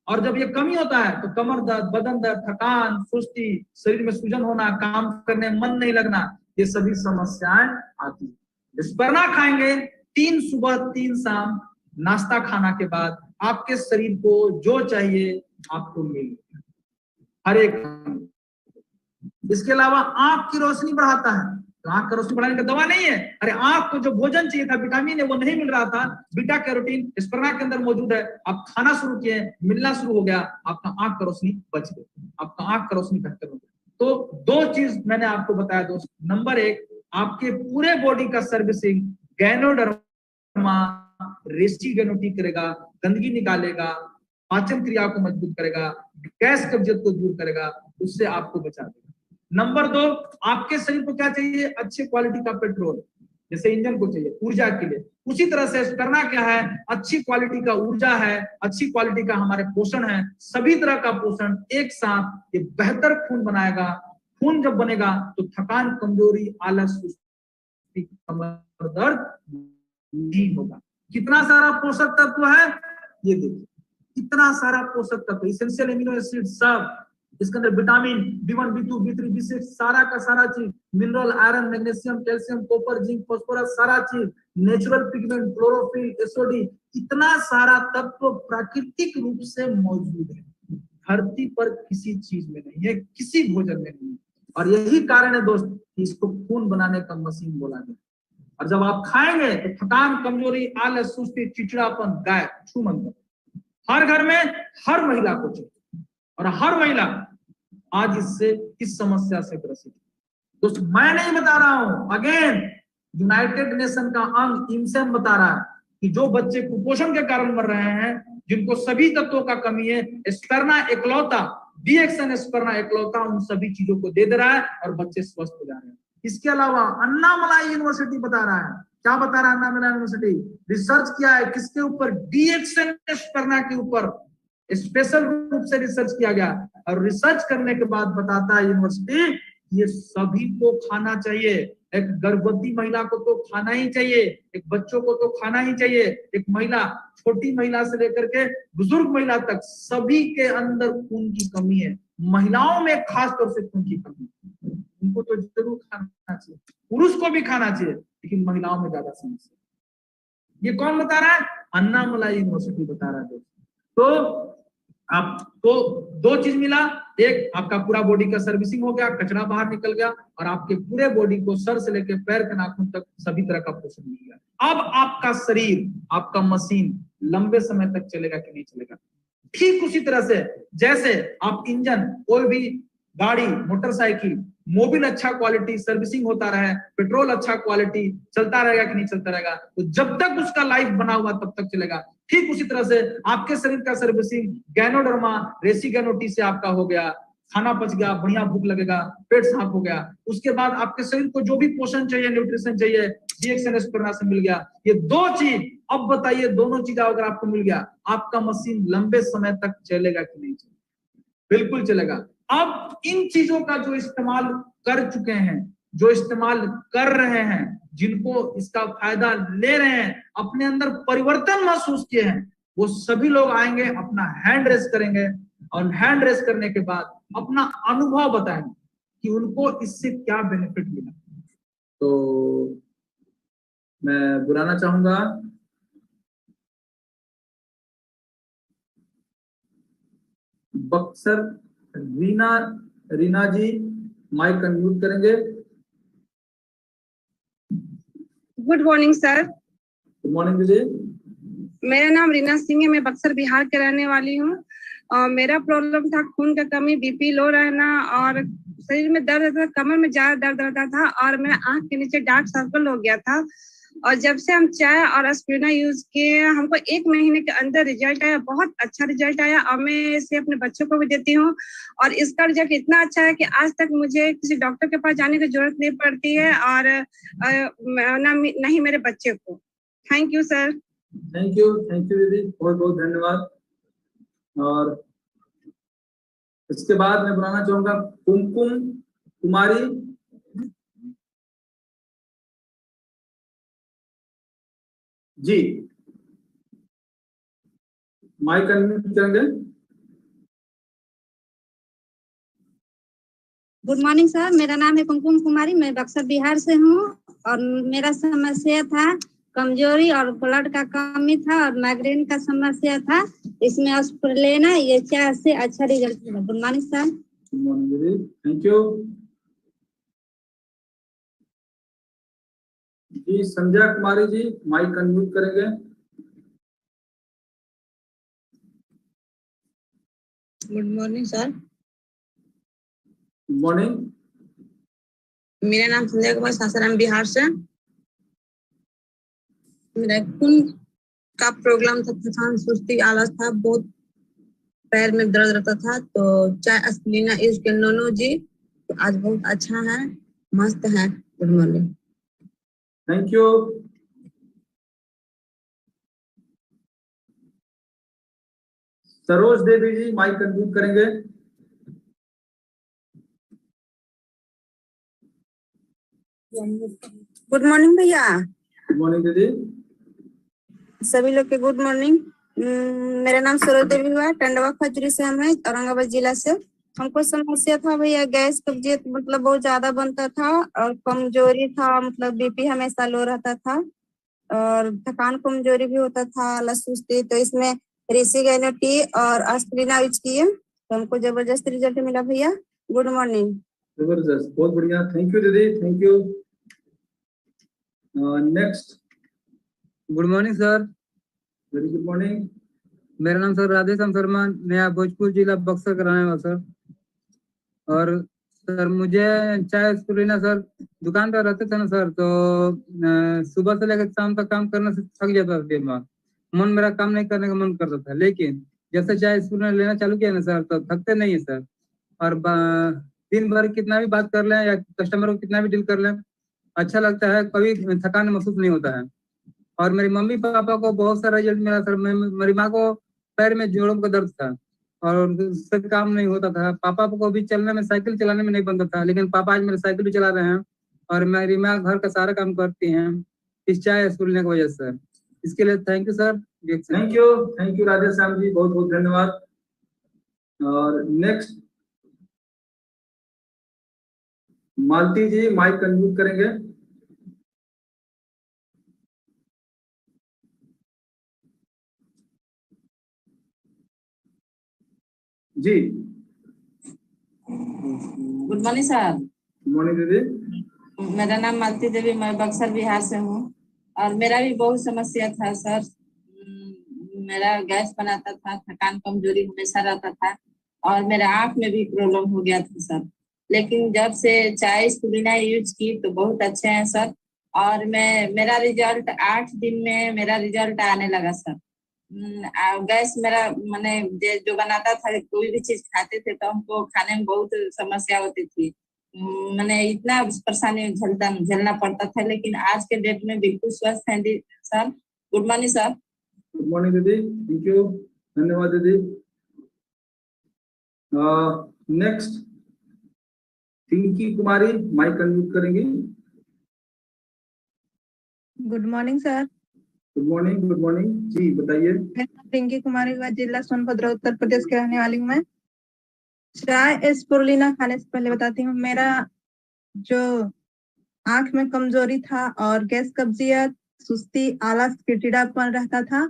और जब ये कमी होता है तो कमर दर्द, बदन दर्द, थकान, सुस्ती, शरीर में सूजन होना, काम करने मन नहीं लगना, ये सभी समस्याएं आती है। स्पारुलिना खाएंगे 3 सुबह 3 शाम नाश्ता खाना के बाद, आपके शरीर को जो चाहिए आपको मिलेगा हर एक। इसके अलावा आंख की रोशनी बढ़ाता है, तो आंख की रोशनी बढ़ाने का दवा नहीं है, अरे आंख को जो भोजन चाहिए था, विटामिन है वो नहीं मिल रहा था, बीटा कैरोटीन स्पारुलिना के अंदर मौजूद है, आप खाना शुरू किए, मिलना शुरू हो गया, आपका आंख का रोशनी बच गई, आपका आंख का रोशनी बेहतर हो गया। तो 2 चीज मैंने आपको बताया दोस्त। नंबर 1, आपके पूरे बॉडी का सर्विसिंग गैनोडर्मा रेस्टिगेनोटी करेगा, गंदगी निकालेगा, पाचन क्रिया को मजबूत करेगा, गैस कब्जियत को दूर करेगा, उससे आपको बचा देगा। नंबर 2, आपके शरीर को क्या चाहिए? अच्छे क्वालिटी का पेट्रोल, जैसे इंजन को चाहिए ऊर्जा के लिए, उसी तरह से स्पारुलिना क्या है? अच्छी क्वालिटी का ऊर्जा है, अच्छी क्वालिटी का हमारे पोषण है, सभी तरह का पोषण एक साथ ये बेहतर खून बनाएगा। खून जब बनेगा तो थकान, कमजोरी, आलस, सुस्ती, कमर दर्द नहीं होगा। कितना सारा पोषक तत्व है ये देखिए, इतना सारा पोषक तत्व, इसेंशियल एमिनो एसिड सब, इसके अंदर vitamin B1, B2, B3, B6 सारा का सारा चीज, mineral, iron, magnesium, calcium, copper, zinc, phosphorus सारा चीज, नेचुरल पिगमेंट, क्लोरोफिल, SOD, इतना सारा तत्व प्राकृतिक रूप से मौजूद है, धरती पर किसी चीज में नहीं है, किसी भोजन में नहीं है। और यही कारण है दोस्त कि इसको खून बनाने का मशीन बोला गया। और जब आप खाएंगे तो थकान, कमजोरी, आलस, सुस्ती, चिड़चिड़ापन गायब, छूमंतर। हर घर में हर महिला को चाहिए, और हर महिला आज इससे, इस समस्या से ग्रसित है। दोस्तों मैं नहीं बता रहा हूं, अगेन यूनाइटेड नेशन का अंग IMSEM बता रहा है कि जो बच्चे कुपोषण के कारण मर रहे हैं, जिनको सभी तत्वों का कमी है, स्पारुलिना एकलौता, DXN स्पारुलिना एकलौता उन सभी चीजों को दे रहा है और बच्चे स्वस्थ हो जा रहे हैं। इसके अलावा अन्नामलाई यूनिवर्सिटी बता रहा है, क्या बता रहा है अन्नामलाई यूनिवर्सिटी? रिसर्च किया है किसके ऊपर? DXN स्पारुलिना के ऊपर स्पेशल रूप से रिसर्च किया गया, और रिसर्च करने के बाद बताता है यूनिवर्सिटी ये सभी को खाना चाहिए। एक गर्भवती महिला को तो खाना ही चाहिए, एक बच्चों को तो खाना ही चाहिए, एक महिला, छोटी महिला से लेकर के बुजुर्ग महिला तक सभी के अंदर खून की कमी है, महिलाओं में खास तौर से खून की कमी है, उनको तो जरूर खाना चाहिए, पुरुष को भी खाना चाहिए, लेकिन महिलाओं में ज्यादा समस्या। ये कौन बता रहा है? अन्नामलाई यूनिवर्सिटी बता रहा है। तो आपको 2 चीज मिला, एक आपका पूरा बॉडी का सर्विसिंग हो गया, कचरा बाहर निकल गया, और आपके पूरे बॉडी को सर से लेकर पैर के नाखून तक सभी तरह का पोषण मिल गया। अब आपका शरीर, आपका मशीन लंबे समय तक चलेगा कि नहीं चलेगा? ठीक उसी तरह से जैसे आप इंजन, कोई भी गाड़ी, मोटरसाइकिल मोबिल अच्छा क्वालिटी, सर्विसिंग होता रहे, पेट्रोल अच्छा क्वालिटी, चलता रहेगा कि नहीं चलता रहेगा, तो जब तक उसका लाइफ बना हुआ तब तक चलेगा। ठीक उसी तरह से आपके शरीर का सर्विसिंग गैनोडर्मा रेसिगैनोटी से आपका हो गया, खाना पच गया, बढ़िया भूख लगेगा, पेट साफ हो गया, उसके बाद आपके शरीर को जो भी पोषण चाहिए, न्यूट्रिशन चाहिए, GXN एस्पिरुलिना से मिल गया। ये दो चीज, अब बताइए दोनों चीज अगर आपको मिल गया, आपका मशीन लंबे समय तक चलेगा कि नहीं चलेगा? बिल्कुल चलेगा। अब इन चीजों का जो इस्तेमाल कर चुके हैं, जो इस्तेमाल कर रहे हैं, जिनको इसका फायदा ले रहे हैं, अपने अंदर परिवर्तन महसूस किए हैं, वो सभी लोग आएंगे, अपना हैंड रेस करेंगे और हैंड रेस करने के बाद अपना अनुभव बताएंगे कि उनको इससे क्या बेनिफिट मिला। तो मैं बुलाना चाहूंगा बक्सर रीना जी, माइक अनम्यूट करेंगे। Good morning sir. Good morning दीदी। मेरा नाम रीना सिंह है, मैं बक्सर बिहार के रहने वाली हूँ। मेरा प्रॉब्लम था खून का कमी, बीपी लो रहना और शरीर में दर्द रहता था, कमर में ज्यादा दर्द रहता था और मेरा आंख के नीचे डार्क सर्कल हो गया था। और जब से हम चाय और एस्पिरुलिना यूज किए, हमको 1 महीने के अंदर रिजल्ट आया, बहुत अच्छा रिजल्ट आया और मैं इसे अपने बच्चों को भी देती हूँ। और इसका रिजल्ट इतना अच्छा है कि आज तक मुझे किसी डॉक्टर के पास जाने की जरूरत नहीं पड़ती है और नहीं मेरे बच्चे को। Thank you sir. Thank you दीदी, बहुत बहुत धन्यवाद। और इसके बाद मैं बुलाना चाहूंगा कुमकुम कुमारी जी, माइक अनम्यूट करेंगे। गुड मॉर्निंग सर, मेरा नाम है कुमकुम कुमारी, मैं बक्सर बिहार से हूँ और मेरा समस्या था कमजोरी और ब्लड का कमी था और माइग्रेन का समस्या था। इसमें एस्पिरुलिना ये चाय से अच्छा रिजल्ट मिला। Good morning sir. Good morning दीदी, थैंक यू जी। संध्या कुमारी जी, माइक अनम्यूट करेंगे। Good morning sir. Good morning. मेरा नाम संध्या कुमार, सासाराम बिहार से। मेरा खून का प्रॉब्लम था, थकान, सुस्ती, आलस था, बहुत पैर में दर्द रहता था, तो चाय एस्पिरुलिना यूज के नोनो जी, तो आज बहुत अच्छा है, मस्त है। Good morning. Thank you. Saroj Devi ji, mike unmute करेंगे। गुड मॉर्निंग भैया। गुड मॉर्निंग दीदी। सभी लोग के गुड मॉर्निंग। मेरा नाम सरोज देवी हुआ, टंडवा खजूरी से हम है, औरंगाबाद जिला से। हमको समस्या था भैया गैस कब्जियत मतलब बहुत ज्यादा बनता था और कमजोरी था, मतलब बीपी हमेशा लो रहता था और थकान कमजोरी भी होता था, सुस्ती। तो इसमें रेसिगैनोटी और एस्पिरुलिना यूज किए तो हमको जबरदस्त रिजल्ट मिला भैया। Good morning. जबरदस्त, बहुत बढ़िया, थैंक यू दीदी, thank you. Next. Good morning sir. Very good morning. मेरा नाम सर राधेश्याम शर्मा, नया भोजपुर जिला बक्सर का रहने वाला सर। और सर मुझे चाय एस्पिरुलिना सर दुकान पर रहते थे ना सर, तो सुबह से लेकर शाम तक काम करने से थक जाता था दिमाग, मन मेरा काम नहीं करने का मन करता था। लेकिन जैसे चाय एस्पिरुलिना लेना चालू किया ना सर, तो थकते नहीं है सर। और दिन भर कितना भी बात कर लें या कस्टमर को कितना भी डील कर लें, अच्छा लगता है, कभी थकान महसूस नहीं होता है। और मेरी मम्मी पापा को बहुत सारा रिजल्ट मिला सर। मेरी माँ को पैर में जोड़ों का दर्द था और उससे काम नहीं होता था। पापा को भी चलने में, साइकिल चलाने में नहीं बनता था, लेकिन पापा आज मेरे साइकिल भी चला रहे हैं और मेरी माँ घर का सारा काम करती हैं इस चाय एस्पिरुलिना की वजह से। इसके लिए thank you sir. Thank you Radheshyam ji, बहुत बहुत धन्यवाद। और next Malti ji, mike unmute करेंगे। जी। Good morning sir. Good morning दीदी। मेरा नाम मालती देवी, मैं बक्सर बिहार से हूँ और मेरा भी बहुत समस्या था सर। मेरा गैस बनाता था, थकान कमजोरी हमेशा रहता था और मेरे आँख में भी प्रॉब्लम हो गया था सर। लेकिन जब से चाय स्पुलिना यूज की तो बहुत अच्छे हैं सर। और मेरा रिजल्ट 8 दिन में मेरा रिजल्ट आने लगा सर। गैस मेरा मैंने जो बनाता था, कोई भी चीज खाते थे तो हमको खाने में बहुत समस्या होती थी। मैंने इतना परेशानी झेलना पड़ता था, लेकिन आज के डेट में बिल्कुल स्वस्थ है sir. Good morning sir. Good morning दीदी, थैंक यू, धन्यवाद दीदी। Next Pinki Kumari, mike unmute करेंगे। Good morning sir. Good morning, good morning जी, बताइए। मैं पिंकी कुमारी, जिला सोनभद्र, उत्तर प्रदेश के रहने वाली हूँ। मैं चाय स्पुरुलिना खाने से पहले बताती हूँ, मेरा जो आंख में कमजोरी था और गैस, कब्जियत, सुस्ती, आलस, चिड़चिड़ापन रहता था,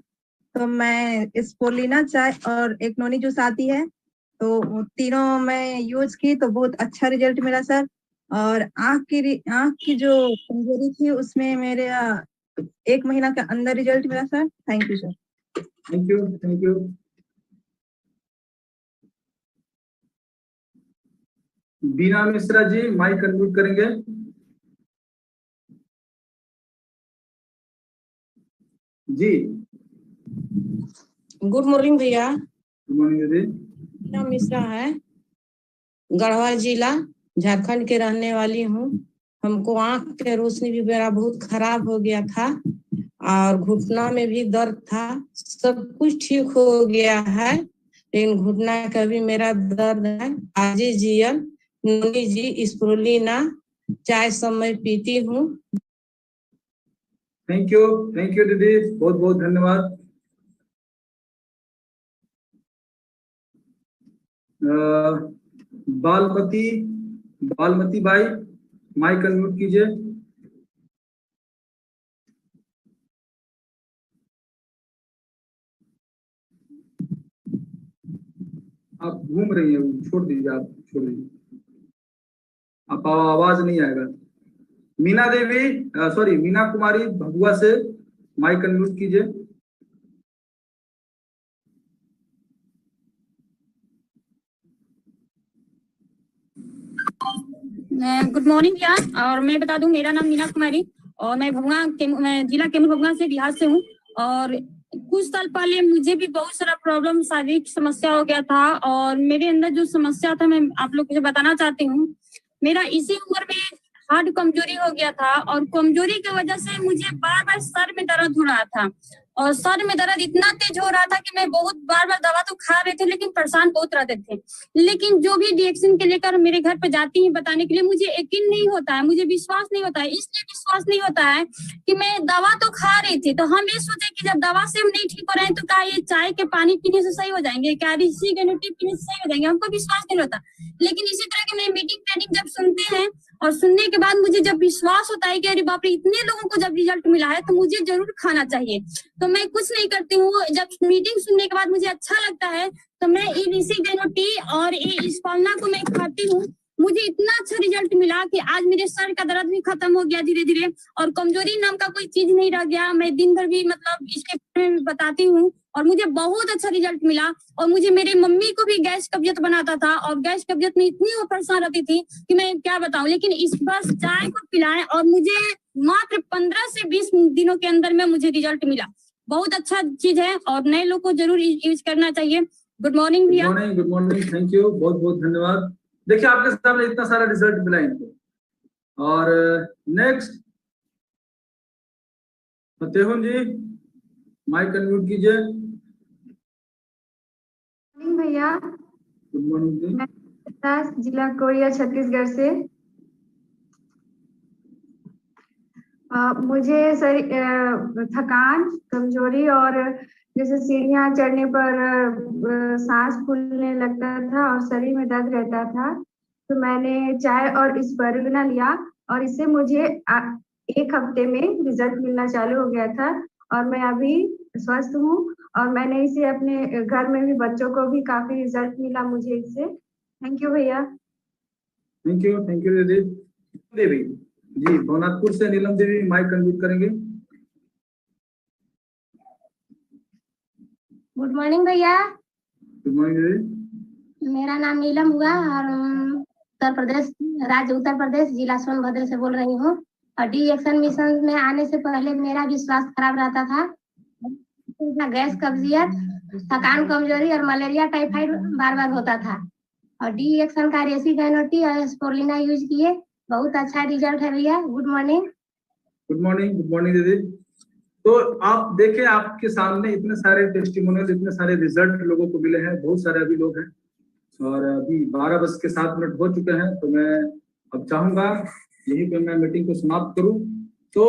तो मैं स्पुरुलिना चाय और एक नोनी जूस आती है, तो तीनों मैं यूज की तो बहुत अच्छा रिजल्ट मिला सर। और आंख की जो कमजोरी थी उसमें मेरे 1 महीना के अंदर रिजल्ट मिला sir. Thank you sir. Thank you, thank you. Beena Mishra ji, mike unmute करेंगे। जी, गुड मॉर्निंग भैया। गुड मॉर्निंग दीदी। बीना मिश्रा है, गढ़वा जिला, झारखंड के रहने वाली हूँ। हमको आंख के रोशनी भी मेरा बहुत खराब हो गया था और घुटना में भी दर्द था। सब कुछ ठीक हो गया है, लेकिन घुटना का भी मेरा दर्द है। आजीजीएल नोनी जी स्पुरुलिना चाय समय पीती हूँ। थैंक यू दीदी, बहुत बहुत धन्यवाद। बालमती भाई, माइक अनम्यूट कीजिए। आप घूम रही हैं, छोड़ दीजिए, आप छोड़ दीजिए, आप आवाज नहीं आएगा। मीना देवी, सॉरी मीना कुमारी भगुआ से, माइक अनम्यूट कीजिए। गुड मॉर्निंग भैया। और मैं बता दूं, मेरा नाम मीना कुमारी और मैं मैं जिला केमू भगुआ से, बिहार से हूँ। और कुछ साल पहले मुझे भी बहुत सारा प्रॉब्लम, शारीरिक समस्या हो गया था और मेरे अंदर जो समस्या था मैं आप लोग को बताना चाहती हूँ। मेरा इसी उम्र में हार्ट कमजोरी हो गया था और कमजोरी की वजह से मुझे बार बार सर में दर्द हो रहा था और सर में दर्द इतना तेज हो रहा था कि मैं बहुत बार दवा तो खा रहे थे, लेकिन परेशान बहुत रहते थे। लेकिन जो भी रिएक्शन के लेकर मेरे घर पे जाती हैं बताने के लिए, मुझे यकीन नहीं होता है, मुझे विश्वास नहीं होता है। इसलिए विश्वास नहीं होता है कि मैं दवा तो खा रही थी, तो हम ये सोचे कि जब दवा से हम नहीं ठीक हो रहे हैं तो क्या ये चाय के पानी पीने से सही हो जाएंगे, क्या ऋषि के टी पीने से सही हो जाएंगे, हमको विश्वास नहीं होता। लेकिन इसी तरह की मेरी मीटिंग जब सुनते हैं और सुनने के बाद मुझे जब विश्वास होता है कि अरे बाप रे, इतने लोगों को जब रिजल्ट मिला है तो मुझे जरूर खाना चाहिए, तो मैं कुछ नहीं करती हूँ। जब मीटिंग सुनने के बाद मुझे अच्छा लगता है तो मैं ऋषि टी और इस पालना को मैं खाती हूँ। मुझे इतना अच्छा रिजल्ट मिला कि आज मेरे सर का दर्द भी खत्म हो गया धीरे धीरे और कमजोरी नाम का कोई चीज नहीं रह गया। मैं दिन भर भी मतलब इसके बारे में बताती हूँ और मुझे बहुत अच्छा रिजल्ट मिला। और मुझे मेरे मम्मी को भी गैस कब्जियत बनाता था और गैस कब्जियत में इतनी वो परेशान रहती थी कि मैं क्या बताऊं। लेकिन इस बार चाय को पिलाएं और मुझे मात्र 15 से 20 दिनों के अंदर में मुझे रिजल्ट मिला। बहुत अच्छा चीज है और नए लोग को जरूर यूज करना चाहिए। गुड मॉर्निंग भैया। गुड मॉर्निंग, थैंक यू, बहुत बहुत धन्यवाद। देखिए आपके सामने इतना सारा रिजल्ट मिला इनको। और नेक्स्ट फतेहुन जी, माइक अनम्यूट कीजिए। भैया। गुड मॉर्निंग जी। मैं जिला कोरिया छत्तीसगढ़ से। मुझे थकान, कमजोरी और जैसे सीढ़ियाँ चढ़ने पर सांस फूलने लगता था और शरीर में दर्द रहता था, तो मैंने चाय और स्पिरुलिना लिया और इससे मुझे 1 हफ्ते में रिजल्ट मिलना चालू हो गया था और मैं अभी स्वस्थ हूँ। और मैंने इसे अपने घर में भी बच्चों को भी काफी रिजल्ट मिला मुझे इससे। थैंक यू भैया। थैंक यू दीदी। देवी जी, भवनाथपुर से नीलम देवी, माइक अनम्यूट करेंगे। गुड मॉर्निंग भैया। गुड मॉर्निंग दीदी। मेरा नाम नीलम हुआ और उत्तर प्रदेश, राज्य उत्तर प्रदेश, जिला सोनभद्र से बोल रही हूँ। और डी एक्शन मिशन में आने से पहले मेरा भी स्वास्थ्य खराब रहता था, गैस, कब्जियत, थकान, कमजोरी और मलेरिया, टाइफाइड बार बार होता था। और डी एक्शन का रेसिगैनोटी और स्पोरुलिना यूज किए, बहुत अच्छा रिजल्ट है भैया। Good morning. Good morning, good morning दीदी। तो आप देखें, आपके सामने इतने सारे टेस्टिमोनियल, इतने सारे रिजल्ट लोगों को मिले हैं, बहुत सारे अभी लोग हैं और अभी 12:07 हो चुके हैं। तो मैं अब चाहूंगा यहीं पे मैं मीटिंग को समाप्त करूं। तो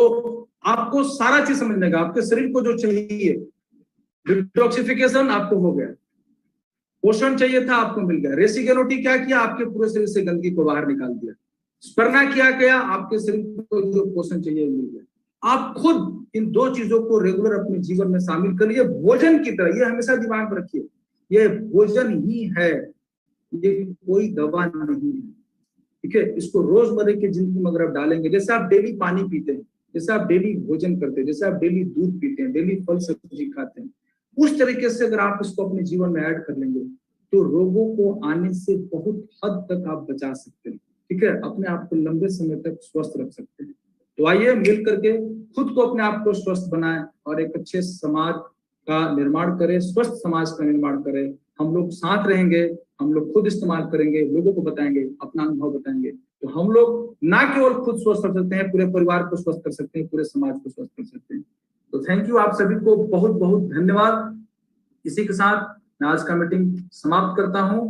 आपको सारा चीज समझने का, आपके शरीर को जो चाहिए, डिटॉक्सिफिकेशन आपको हो गया, पोषण चाहिए था आपको मिल गया, रेसिगैनोटी क्या किया, आपके पूरे शरीर से गंदगी को बाहर निकाल दिया, स्पर्ना किया गया, आपके शरीर को जो पोषण चाहिए मिल गया। आप खुद इन दो चीजों को रेगुलर अपने जीवन में शामिल करिए, भोजन की तरह। ये हमेशा दिमाग में रखिए, ये भोजन ही है, ये कोई दवा नहीं है, ठीक है। इसको रोजमर्रा की जिंदगी में अगर आप डालेंगे, जैसे आप डेली पानी पीते हैं, जैसे आप डेली भोजन करते हैं, जैसे आप डेली दूध पीते हैं, डेली फल सब्जी खाते हैं, उस तरीके से अगर आप इसको अपने जीवन में ऐड कर लेंगे तो रोगों को आने से बहुत हद तक आप बचा सकते हैं, ठीक है। अपने आप को लंबे समय तक स्वस्थ रख सकते हैं। तो आइए मिल करके खुद को, अपने आप को स्वस्थ बनाएं और एक अच्छे समाज का निर्माण करें, स्वस्थ समाज का निर्माण करें। हम लोग साथ रहेंगे, हम लोग खुद इस्तेमाल करेंगे, लोगों को बताएंगे, अपना अनुभव बताएंगे, तो हम लोग ना केवल खुद स्वस्थ कर सकते हैं, पूरे परिवार को स्वस्थ कर सकते हैं, पूरे समाज को स्वस्थ कर सकते हैं। तो थैंक यू, आप सभी को बहुत बहुत धन्यवाद। इसी के साथ मैं आज का मीटिंग समाप्त करता हूं।